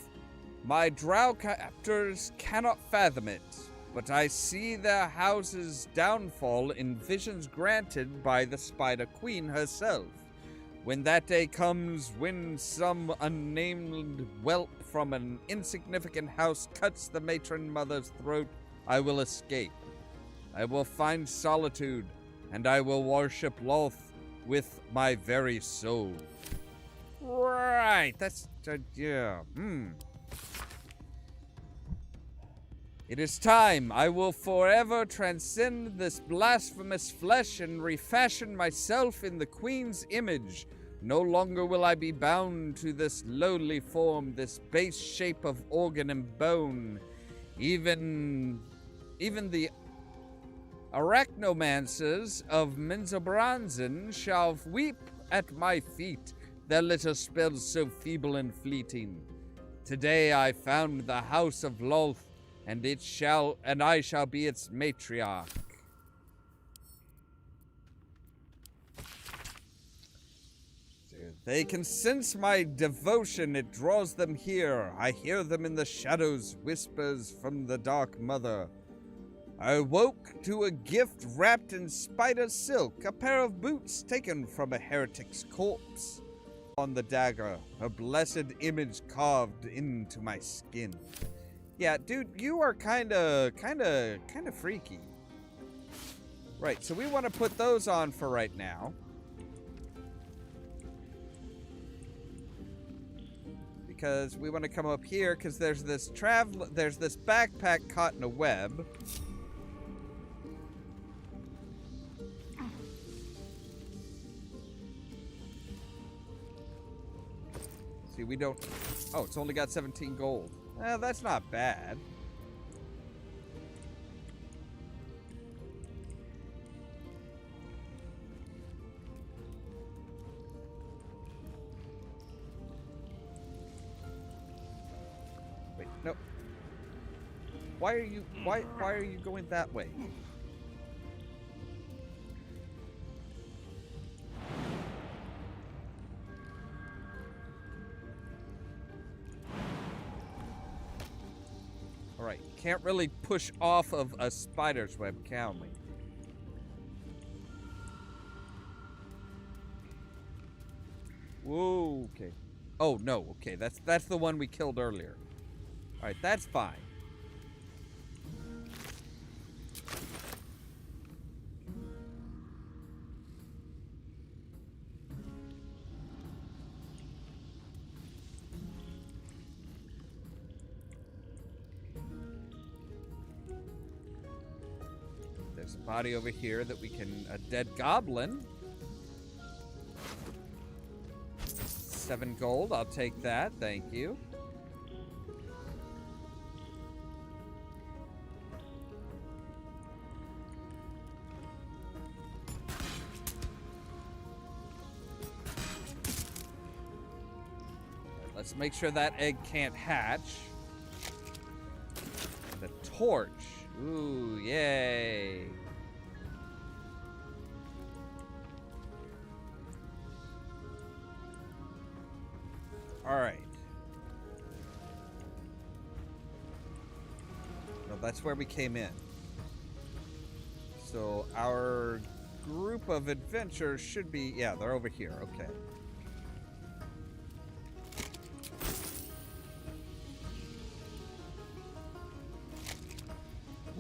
my drow captors cannot fathom it, but I see their house's downfall in visions granted by the Spider Queen herself. When that day comes, when some unnamed whelp from an insignificant house cuts the matron mother's throat, I will escape. I will find solitude, and I will worship Loth with my very soul. Right, that's, yeah, It is time. I will forever transcend this blasphemous flesh and refashion myself in the Queen's image. No longer will I be bound to this lowly form, this base shape of organ and bone. Even the arachnomancers of Menzoberranzan shall weep at my feet, their little spells so feeble and fleeting. Today I found the house of Loth, and I shall be its matriarch. They can sense my devotion, it draws them here. I hear them in the shadows, whispers from the dark mother. I woke to a gift wrapped in spider silk, a pair of boots taken from a heretic's corpse. On the dagger, a blessed image carved into my skin. Yeah, dude, you are kinda freaky. Right, so we want to put those on for right now. Because we want to come up here, because there's this backpack caught in a web. See, we don't... Oh, it's only got 17 gold. Well, that's not bad. Wait, no. Why are you going that way? Alright, can't really push off of a spider's web, can we? Whoa, okay. Oh, no, okay, that's the one we killed earlier. Alright, that's fine. There's a body over here that we can... A dead goblin. 7 gold. I'll take that. Thank you. Let's make sure that egg can't hatch. The torch. Ooh, yay. Alright. No, that's where we came in. So our group of adventurers should be... Yeah, they're over here. Okay.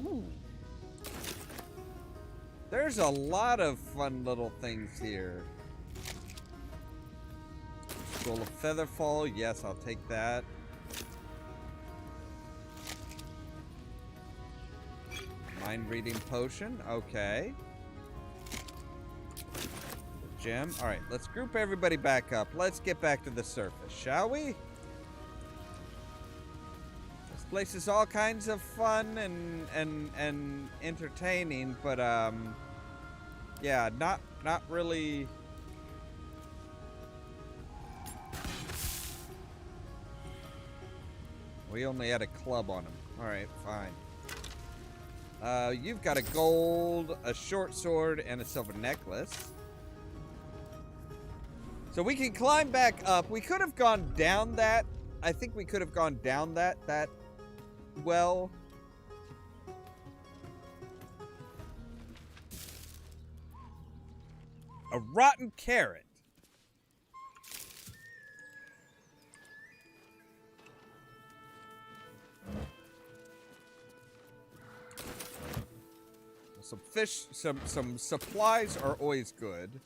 Ooh. There's a lot of fun little things here. Scroll of Featherfall. Yes, I'll take that. Mind reading potion. Okay. gem. All right, let's group everybody back up. Let's get back to the surface, shall we? This place is all kinds of fun and entertaining, but yeah, not really. We only had a club on him. All right, fine. You've got a gold, a short sword, and a silver necklace. So we can climb back up. We could have gone down that. I think we could have gone down that well. A rotten carrot. Some fish, some supplies are always good.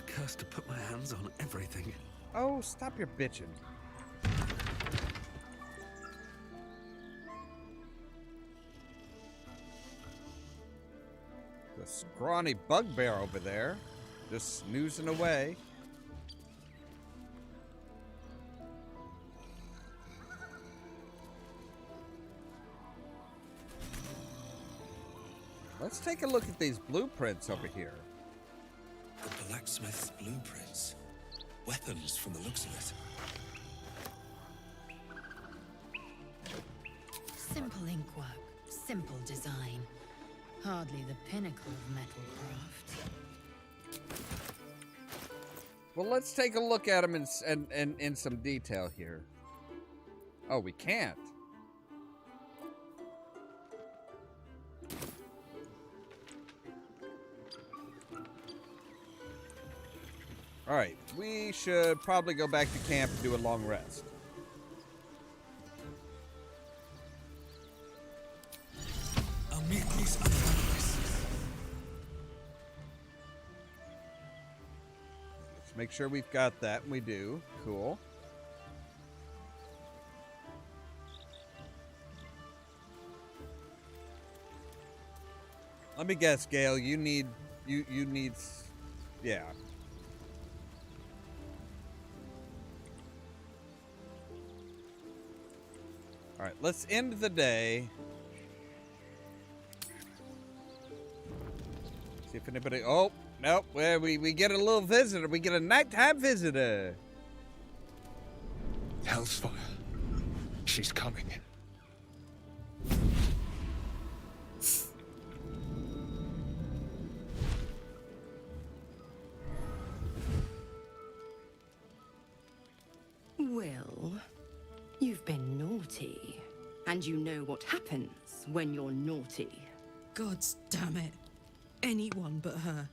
Cursed to put my hands on everything. Oh, stop your bitching. The scrawny bugbear over there, just snoozing away. Let's take a look at these blueprints over here. The blacksmith's blueprints. Weapons from the looks of it. Simple inkwork, simple design. Hardly the pinnacle of metalcraft. Well, let's take a look at them in some detail here. Oh, we can't. All right, we should probably go back to camp and do a long rest. I'll meet these unfriendlies. Let's make sure we've got that, and we do. Cool. Let me guess, Gale. You need, yeah. All right, let's end the day. See if anybody. Oh, nope. Well, we get a little visitor. We get a nighttime visitor. Hellsfire. She's coming. Will, you've been naughty. And you know what happens when you're naughty. Gods damn it. Anyone but her.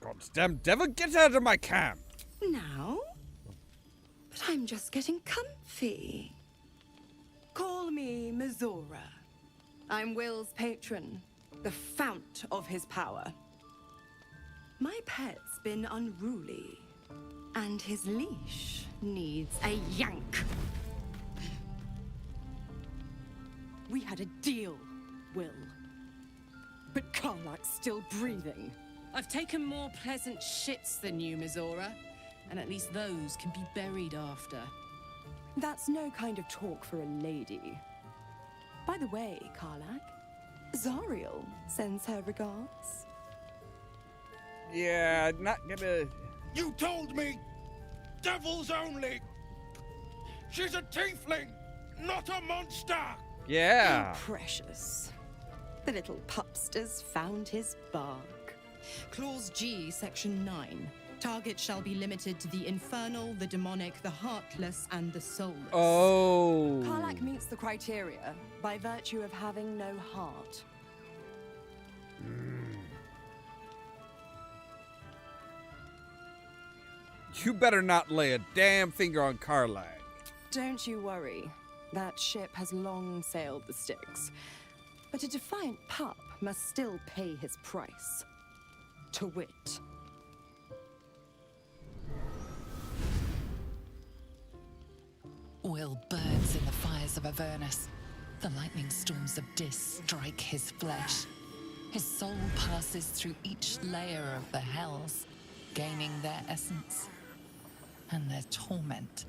Goddamn devil, get out of my camp! Now? But I'm just getting comfy. Call me Mizora. I'm Will's patron, the fount of his power. My pet's been unruly, and his leash needs a yank. We had a deal, Will. But Karlach's still breathing. I've taken more pleasant shits than you, Mizora. And at least those can be buried after. That's no kind of talk for a lady. By the way, Karlach, Zariel sends her regards. Yeah, not gonna. You told me! Devils only! She's a tiefling, not a monster! Yeah. How precious. The little pupster's found his bark. Clause G, Section 9. Targets shall be limited to the infernal, the demonic, the heartless, and the soulless. Oh. Karlach meets the criteria by virtue of having no heart. You better not lay a damn finger on Karlach. Don't you worry. That ship has long sailed the Styx. But a defiant pup must still pay his price. To wit. Will burns in the fires of Avernus. The lightning storms of Dis strike his flesh. His soul passes through each layer of the hells, gaining their essence and their torment.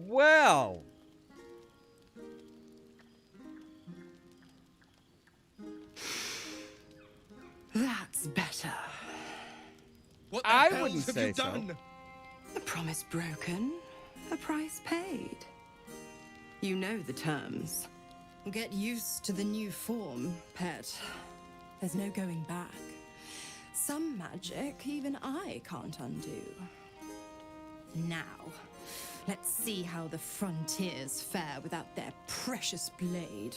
Well. That's better. What the I hell wouldn't have say you so. done? A promise broken, a price paid. You know the terms. Get used to the new form, pet. There's no going back. Some magic even I can't undo. Now, let's see how the frontiers fare without their precious blade.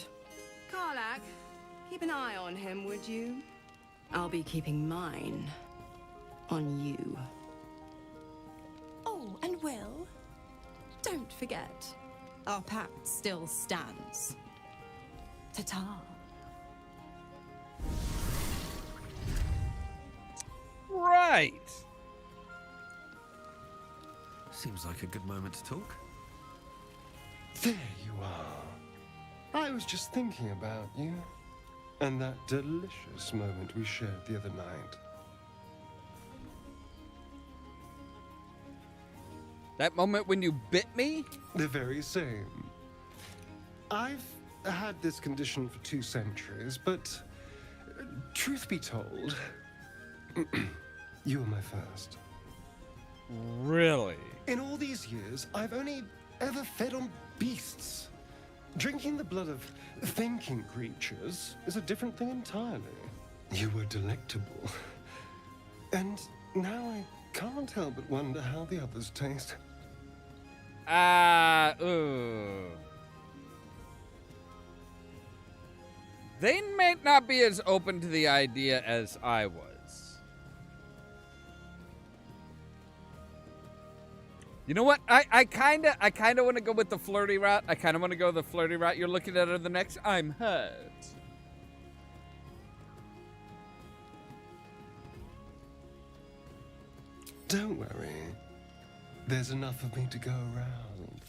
Karlach, keep an eye on him, would you? I'll be keeping mine on you. Oh, and Will, don't forget, Our pact still stands. ta-ta. Right. Seems like a good moment to talk. There you are. I was just thinking about you. And that delicious moment we shared the other night. That moment when you bit me? The very same. I've had this condition for 2 centuries, but truth be told, you were my first. Really? In all these years, I've only ever fed on beasts. Drinking the blood of thinking creatures is a different thing entirely. You were delectable. And now I can't help but wonder how the others taste. They might not be as open to the idea as I was. You know what? I kinda want to go with the flirty route. I kinda want to go the flirty route. You're looking at her the next. I'm hurt. Don't worry. There's enough of me to go around.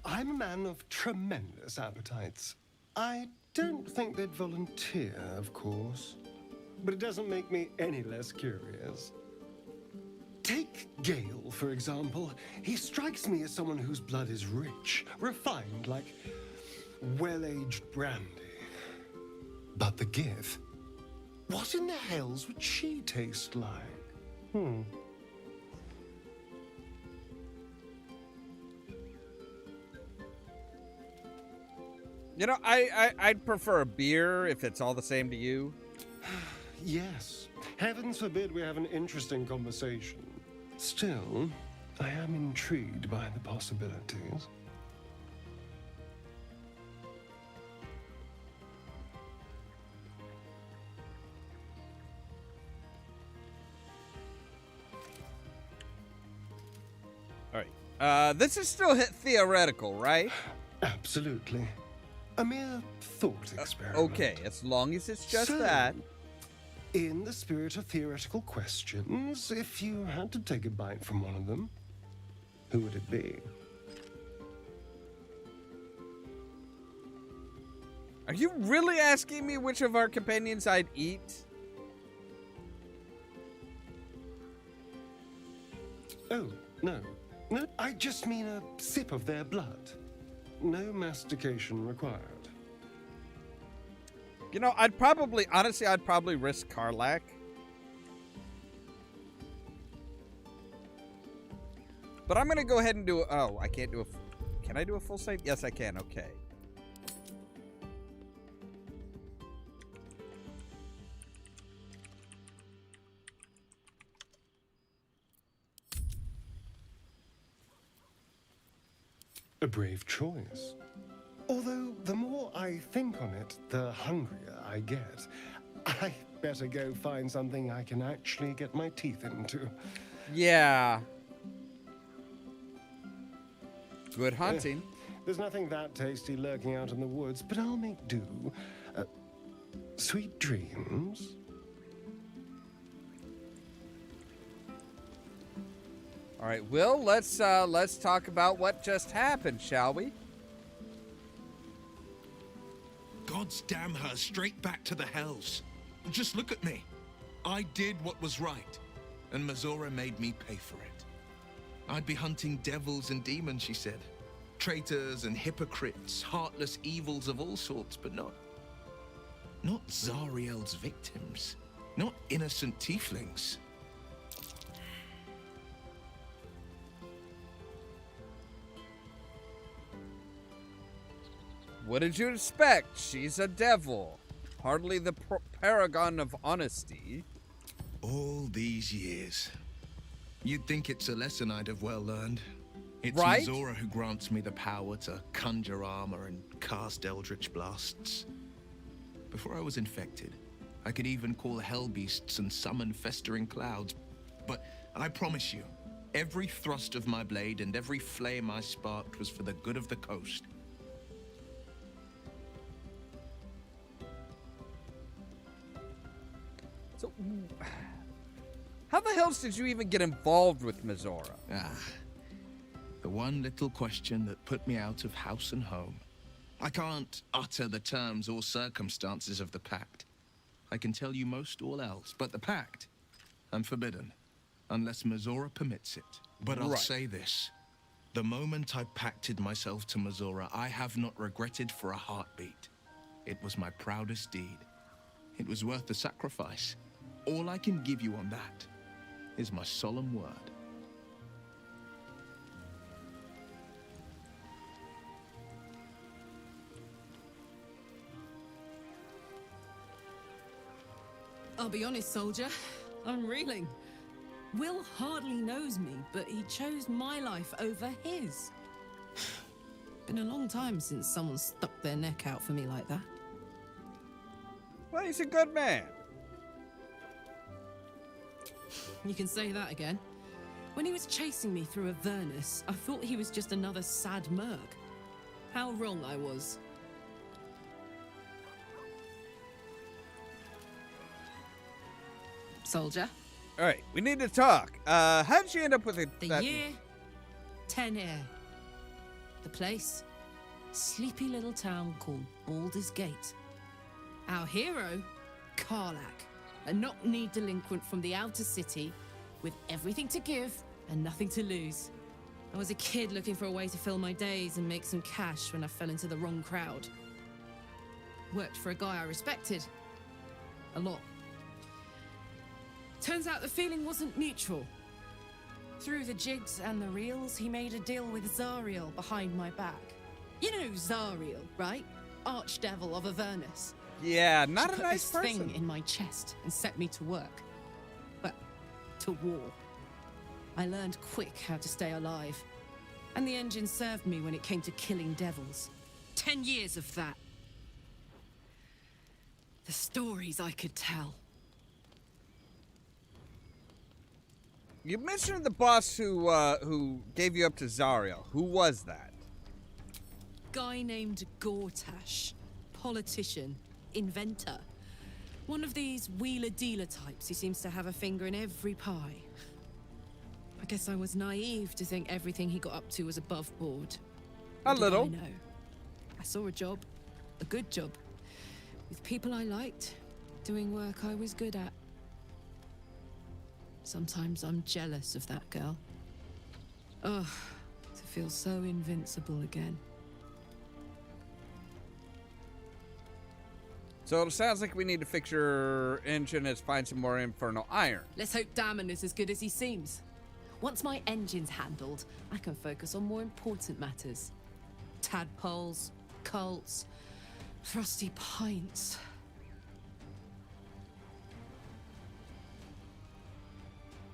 I'm a man of tremendous appetites. I don't think they'd volunteer, of course. But it doesn't make me any less curious. Take Gale, for example. He strikes me as someone whose blood is rich, refined, like well-aged brandy. But the Gith? What in the hells would she taste like? You know, I'd prefer a beer if it's all the same to you. Yes. Heavens forbid we have an interesting conversation. Still, I am intrigued by the possibilities. All right. This is still theoretical, right? Absolutely. A mere thought experiment. Okay, as long as it's just So, that. In the spirit of theoretical questions, if you had to take a bite from one of them, who would it be? Are you really asking me which of our companions I'd eat? Oh, no. No, I just mean a sip of their blood. No mastication required. You know, honestly, I'd probably risk Karlach. But I'm gonna go ahead and do, I can't do a Can I do a full save? Yes, I can. Okay. A brave choice. Although, the more I think on it, the hungrier I get. I better go find something I can actually get my teeth into. Yeah. Good hunting. There's nothing that tasty lurking out in the woods, but I'll make do. Sweet dreams. All right, Will, let's talk about what just happened, shall we? God's damn her, straight back to the hells. Just look at me. I did what was right, and Mazora made me pay for it. I'd be hunting devils and demons, she said. Traitors and hypocrites, heartless evils of all sorts, but not Zariel's victims. Not innocent tieflings. What did you expect? She's a devil. Hardly the paragon of honesty. All these years. You'd think it's a lesson I'd have well learned. It's Right? Mazora who grants me the power to conjure armor and cast eldritch blasts. Before I was infected, I could even call hell beasts and summon festering clouds. But I promise you, every thrust of my blade and every flame I sparked was for the good of the coast. So, how the hell did you even get involved with Mazora? The one little question that put me out of house and home. I can't utter the terms or circumstances of the pact. I can tell you most all else, but the pact, I'm forbidden, unless Mazora permits it. But I'll Right. say this. The moment I pacted myself to Mazora, I have not regretted for a heartbeat. It was my proudest deed. It was worth the sacrifice. All I can give you on that is my solemn word. I'll be honest, soldier. I'm reeling. Will hardly knows me, but he chose my life over his. Been a long time since someone stuck their neck out for me like that. Well, he's a good man. You can say that again. When he was chasing me through Avernus, I thought he was just another sad merc. How wrong I was. Soldier. All right, we need to talk. How did you end up with The that? year, 10 air. The place, sleepy little town called Baldur's Gate. Our hero, Karlach, a knock-knee delinquent from the outer city with everything to give and nothing to lose. I was a kid looking for a way to fill my days and make some cash when I fell into the wrong crowd. Worked for a guy I respected. A lot. Turns out the feeling wasn't mutual. Through the jigs and the reels, he made a deal with Zariel behind my back. You know Zariel, right? Archdevil of Avernus. Yeah, not She a put nice this person. thing in my chest and set me to work. Well, to war. I learned quick how to stay alive. And the engine served me when it came to killing devils. 10 years of that. The stories I could tell. You mentioned the boss who gave you up to Zariel. Who was that? Guy named Gortash. Politician. Inventor. One of these wheeler-dealer types who seems to have a finger in every pie. I guess I was naive to think everything he got up to was above board. A What did little. I know? I saw a job. A good job. With people I liked. Doing work I was good at. Sometimes I'm jealous of that girl. Ugh, to feel so invincible again. So it sounds like we need to fix your engine and find some more infernal iron. Let's hope Damon is as good as he seems. Once my engine's handled, I can focus on more important matters. Tadpoles, cults, frosty pints.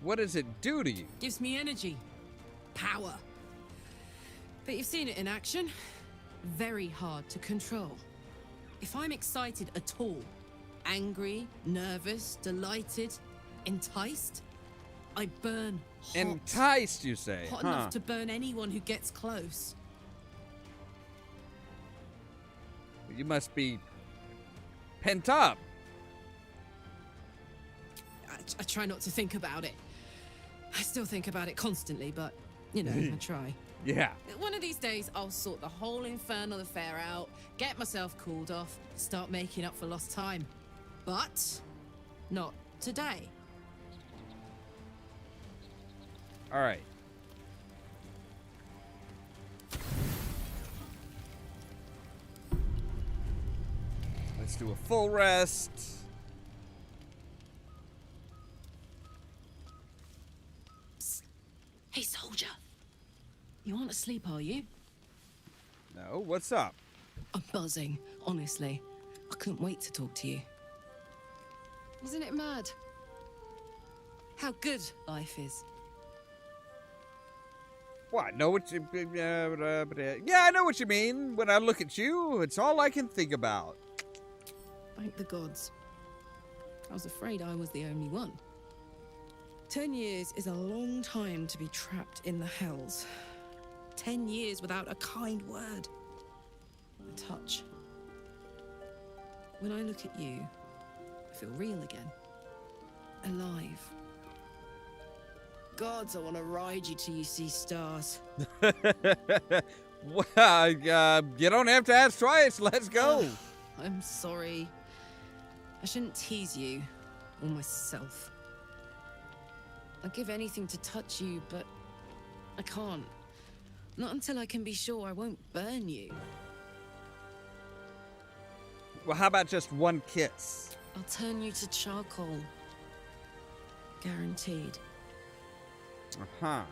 What does it do to you? Gives me energy. Power. But you've seen it in action. Very hard to control. If I'm excited at all, angry, nervous, delighted, enticed, I burn hot. Enticed, you say? Hot enough to burn anyone who gets close. You must be pent up. I try not to think about it. I still think about it constantly, but, you know, I try. Yeah. One of these days, I'll sort the whole infernal affair out, get myself cooled off, start making up for lost time. But not today. All right. Let's do a full rest. Hey, soldier. You aren't asleep, are you? No, what's up? I'm buzzing, honestly. I couldn't wait to talk to you. Isn't it mad? How good life is. Well, I know what you... yeah, I know what you mean. When I look at you, it's all I can think about. Thank the gods. I was afraid I was the only one. 10 years is a long time to be trapped in the hells. 10 years without a kind word. A touch. When I look at you, I feel real again. Alive. Gods, I want to ride you till you see stars. Well, you don't have to ask twice. Let's go. I'm sorry. I shouldn't tease you, or myself. I'd give anything to touch you, but I can't. Not until I can be sure I won't burn you. Well, how about just one kiss? I'll turn you to charcoal. Guaranteed. Uh-huh.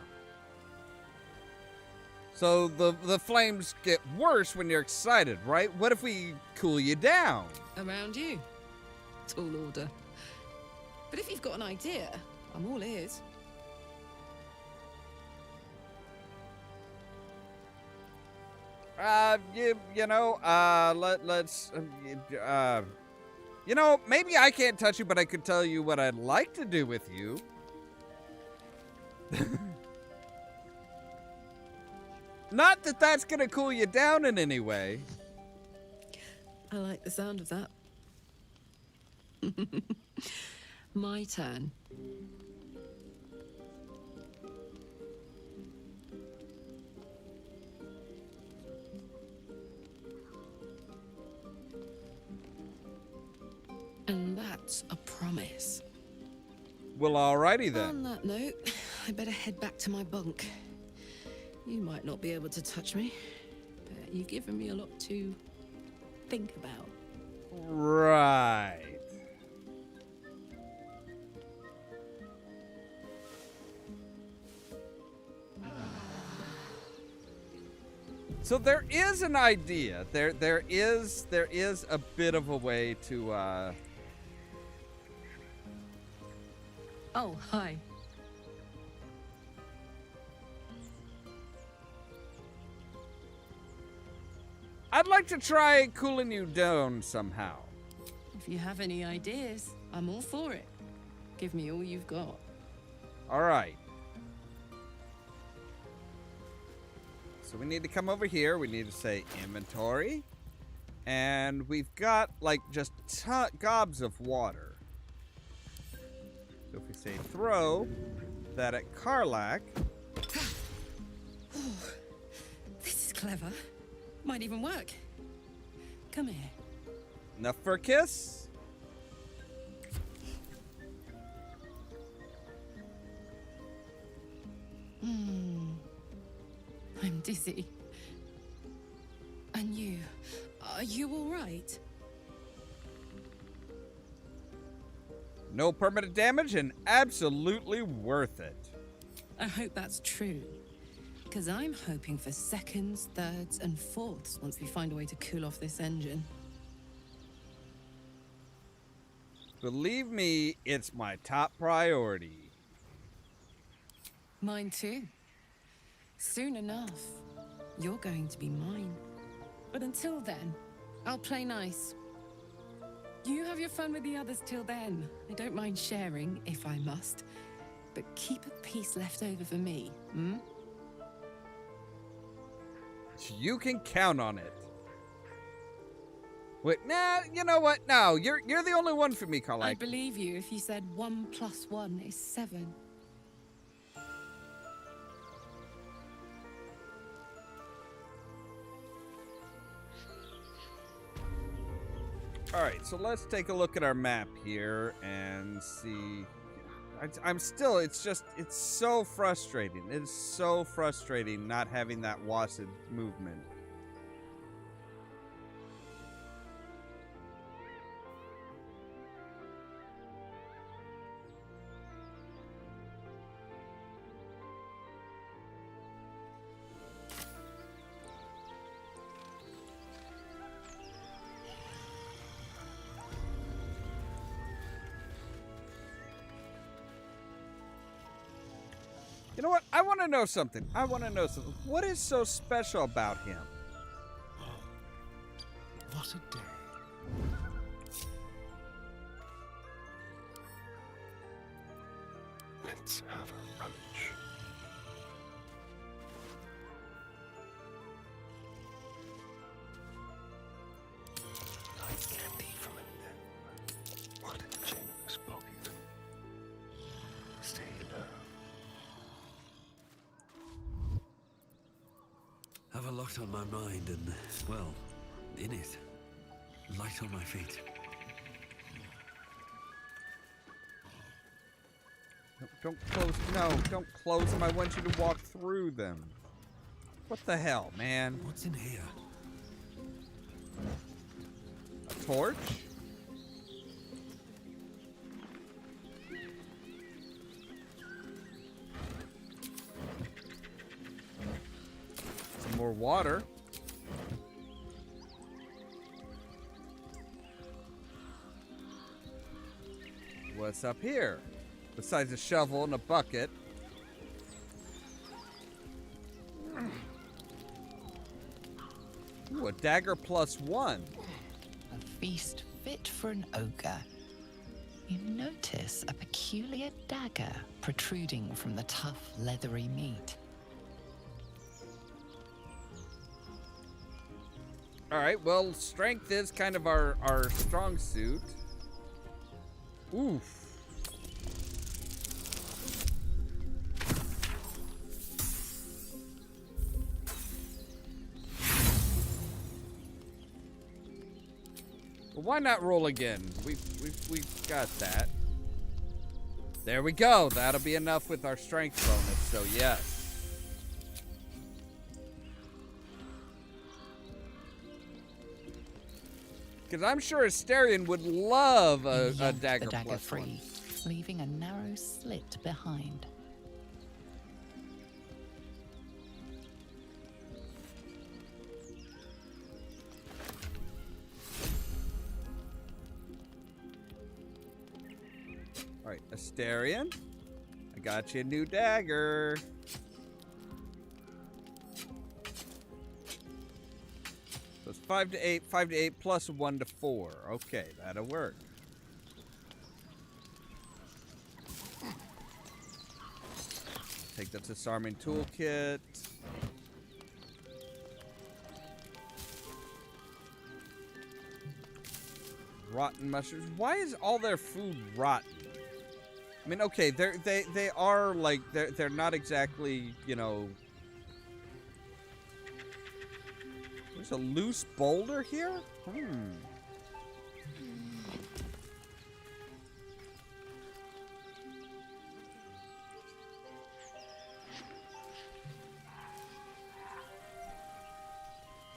So the flames get worse when you're excited, right? What if we cool you down? Around you. Tall order. But if you've got an idea, I'm all ears. Maybe I can't touch you, but I could tell you what I'd like to do with you. Not that that's gonna cool you down in any way. I like the sound of that. My turn. And that's a promise. Well, alrighty then. On that note, I better head back to my bunk. You might not be able to touch me, but you've given me a lot to think about. Right. So there is an idea. There is a bit of a way to Oh, hi. I'd like to try cooling you down somehow. If you have any ideas, I'm all for it. Give me all you've got. All right. So we need to come over here. We need to say inventory. And we've got, like, just gobs of water. So if we say throw that at Karlach. Oh, this is clever. Might even work. Come here. Enough for a kiss? I'm dizzy. And you? Are you all right? No permanent damage and absolutely worth it. I hope that's true. Because I'm hoping for seconds, thirds, and fourths once we find a way to cool off this engine. Believe me, it's my top priority. Mine too. Soon enough, you're going to be mine. But until then, I'll play nice. You have your fun with the others till then. I don't mind sharing, if I must. But keep a piece left over for me, hmm? You can count on it. Wait, nah, you know what? No, you're the only one for me, Carl. I'd believe you if you said 1 + 1 is 7. Alright, so let's take a look at our map here and see. I'm still, it's so frustrating. It is so frustrating not having that wasted movement. You know what? I want to know something. What is so special about him? What a day. Let's have a rummage. Nice candy from a gnome. What a generous pocket. Stay low. Have a lot on my mind and, well, in it. Light on my feet. Don't close. No, don't close them. I want you to walk through them. What the hell, man? What's in here? A torch? Some more water. What's up here? Besides a shovel and a bucket. Ooh, a dagger +1. A feast fit for an ogre. You notice a peculiar dagger protruding from the tough, leathery meat. All right, well, strength is kind of our strong suit. Oof. Well, why not roll again? We got that. There we go. That'll be enough with our strength bonus, so yes. Because I'm sure Asterion would love a dagger the dagger +1. free, leaving a narrow slit behind. All right, Asterion, I got you a new dagger. So it's 5 to 8, 5 to 8 plus 1 to 4. Okay, that'll work. Take the disarming toolkit. Rotten mushrooms. Why is all their food rotten? I mean, okay, they are like they're not exactly, you know. There's a loose boulder here?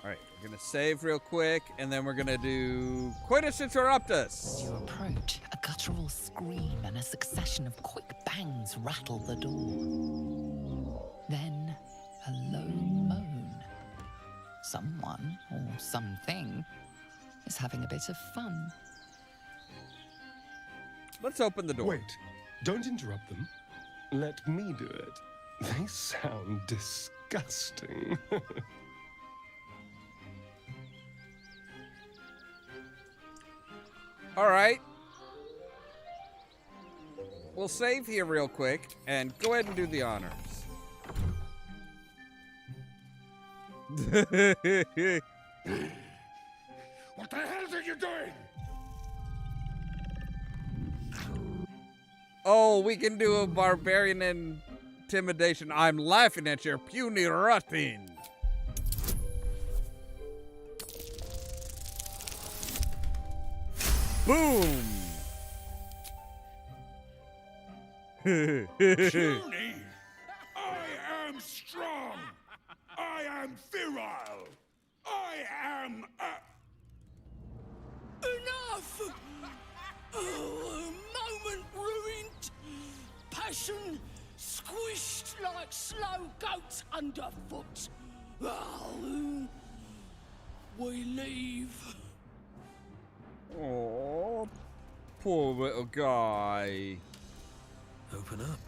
Alright, we're gonna save real quick, and then we're gonna do Coitus Interruptus. As you approach, a guttural scream and a succession of quick bangs rattle the door. Then, a someone or something is having a bit of fun. Let's open the door. Wait, don't interrupt them. Let me do it. They sound disgusting. All right. We'll save here real quick and go ahead and do the honors. What the hell are you doing? Oh, we can do a barbarian intimidation. I'm laughing at your puny rotting. Boom. Puny? I am strong. I am virile. I am Enough! Oh, a moment ruined. Passion squished like slow goats underfoot. Oh, we leave. Oh, poor little guy. Open up.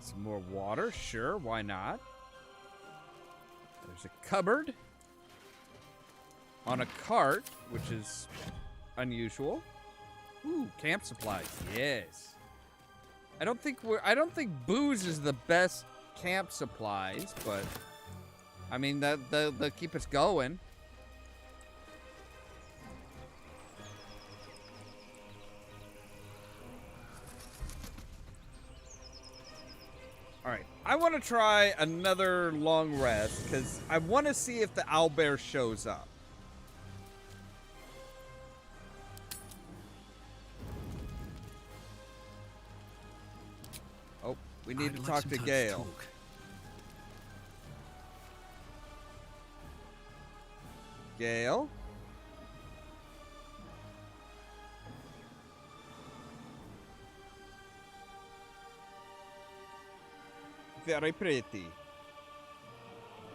Some more water, sure, why not? There's a cupboard on a cart, which is unusual. Ooh, camp supplies, yes. I don't think booze is the best camp supplies, but I mean they'll keep us going. Alright, I want to try another long rest, because I want to see if the owlbear shows up. Oh, we need to talk to Gale. Gale? Very pretty.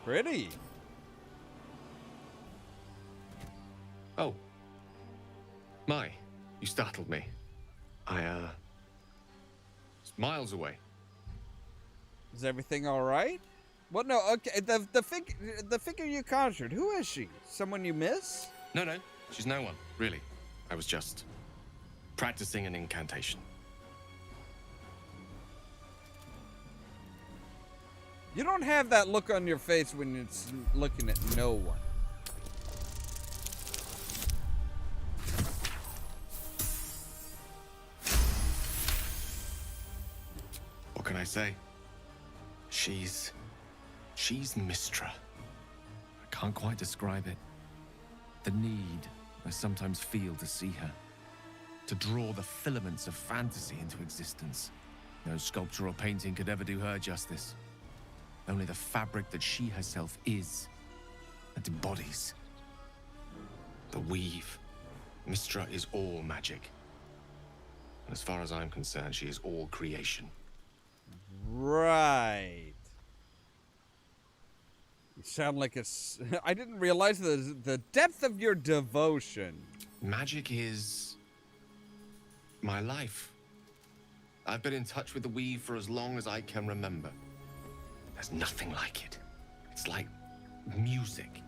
Pretty. Oh. My, you startled me. I, was miles away. Is everything all right? Well, no. Okay. The figure you conjured. Who is she? Someone you miss? No, she's no one, really. I was just practicing an incantation. You don't have that look on your face when it's looking at no one. What can I say? She's Mistra. I can't quite describe it. The need I sometimes feel to see her. To draw the filaments of fantasy into existence. No sculpture or painting could ever do her justice. Only the fabric that she herself is and embodies. The weave. Mistra is all magic. And as far as I'm concerned, she is all creation. Right. You sound like I didn't realize the depth of your devotion. Magic is my life. I've been in touch with the weave for as long as I can remember. There's nothing like it. It's like music,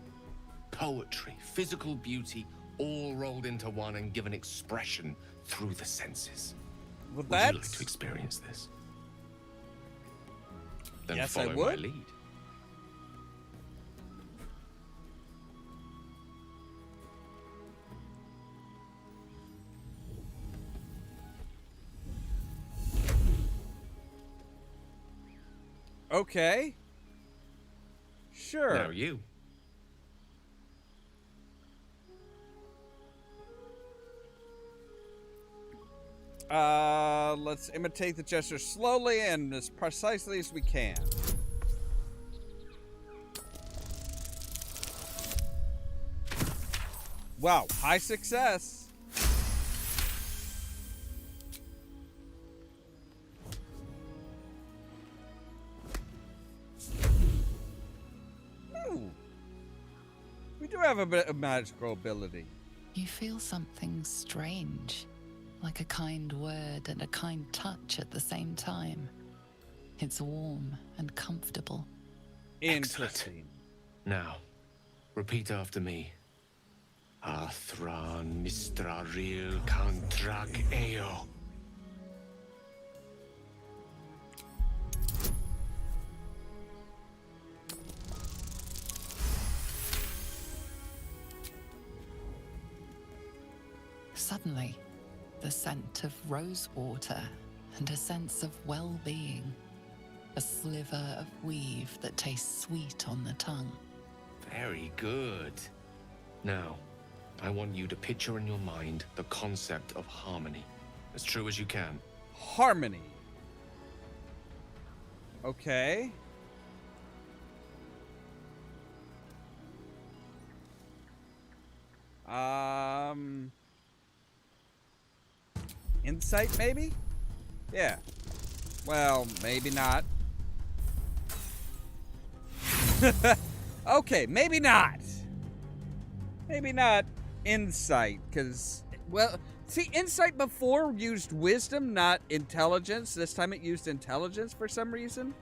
poetry, physical beauty, all rolled into one and given expression through the senses. Well, Would you like to experience this? Then yes, follow I my would. lead. Okay. Sure. Now you. Let's imitate the gesture slowly and as precisely as we can. Wow, high success. Ooh. We do have a bit of magical ability. You feel something strange, like a kind word and a kind touch at the same time. It's warm and comfortable. Interesting. Now, repeat after me. Athran Mistraril Kantrak Eo. Suddenly, the scent of rose water and a sense of well-being. A sliver of weave that tastes sweet on the tongue. Very good. Now, I want you to picture in your mind the concept of harmony, as true as you can. Harmony. Okay. Insight, maybe? Yeah. Well, maybe not. Okay, maybe not. Maybe not insight, because, well, see, insight before used wisdom, not intelligence. This time it used intelligence for some reason.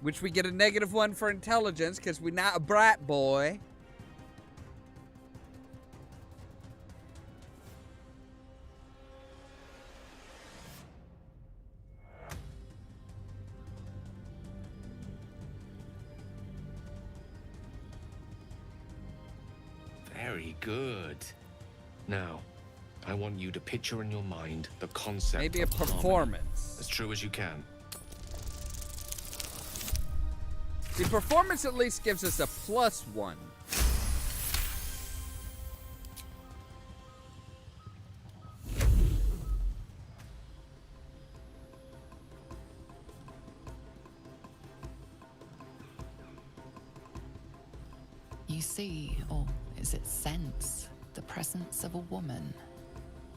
Which we get a -1 for intelligence, because we're not a bright boy. Very good. Now, I want you to picture in your mind the concept Maybe a of harmony, performance. as true as you can. The performance at least gives us a +1. You see, or is it sense, the presence of a woman.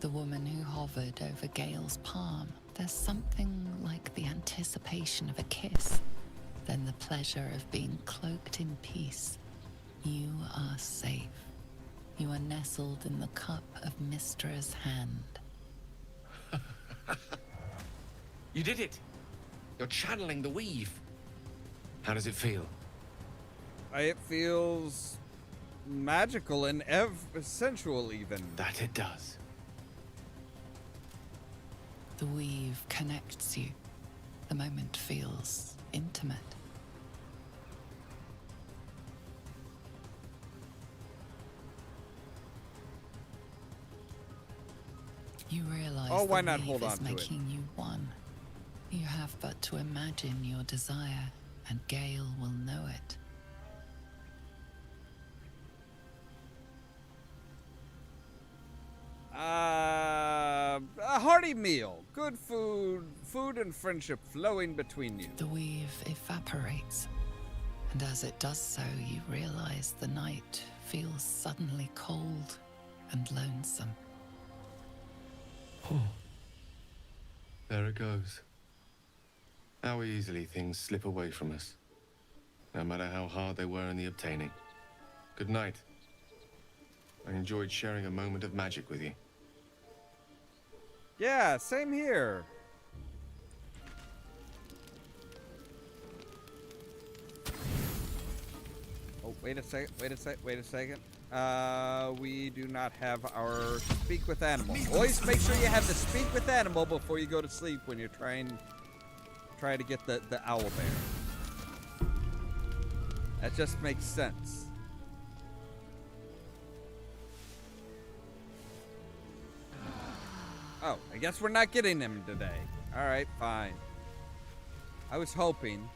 The woman who hovered over Gale's palm. There's something like the anticipation of a kiss. Then the pleasure of being cloaked in peace. You are safe. You are nestled in the cup of Mystra's hand. You did it! You're channeling the weave. How does it feel? It feels magical and sensual even. That it does. The weave connects you. The moment feels intimate. You realize Oh, why the not weave hold is on to it? making you one. You have but to imagine your desire, and Gale will know it. A hearty meal, good food and friendship flowing between you. The weave evaporates, and as it does so, you realize the night feels suddenly cold and lonesome. There it goes. How easily things slip away from us, no matter how hard they were in the obtaining. Good night. I enjoyed sharing a moment of magic with you. Yeah, same here. Oh, wait a second. We do not have our speak with animal. Always make sure you have the speak with animal before you go to sleep when you're trying to get the owl bear. That just makes sense. Oh, I guess we're not getting him today. All right, fine. I was hoping.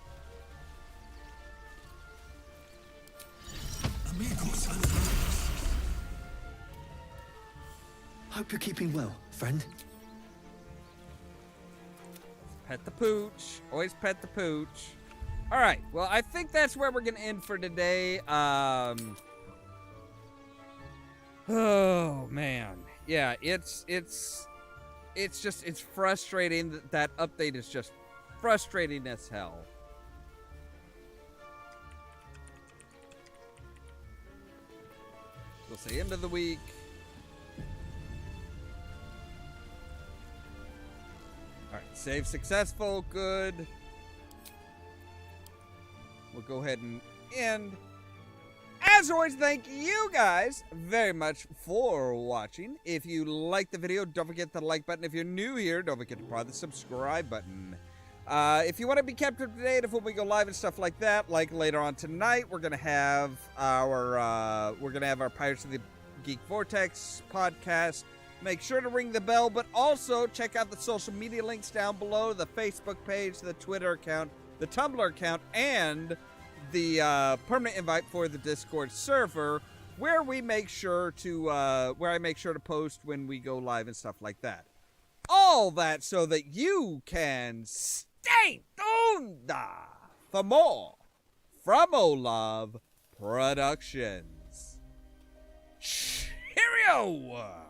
Amigos and friends. Hope you're keeping well, friend. Pet the pooch. Always pet the pooch. All right. Well, I think that's where we're going to end for today. Oh, man. Yeah, it's frustrating. That update is just frustrating as hell. We'll say end of the week. All right, save successful, good. We'll go ahead and end. As always, thank you guys very much for watching. If you liked the video, don't forget the like button. If you're new here, don't forget to press the subscribe button. If you want to be kept up to date of when we go live and stuff like that, like later on tonight, we're gonna have our Pirates of the Geek Vortex podcast. Make sure to ring the bell, but also check out the social media links down below: the Facebook page, the Twitter account, the Tumblr account, and the permanent invite for the Discord server, where I make sure to post when we go live and stuff like that. All that so that you can stay tuned for more from Ollamh Productions. Cheerio!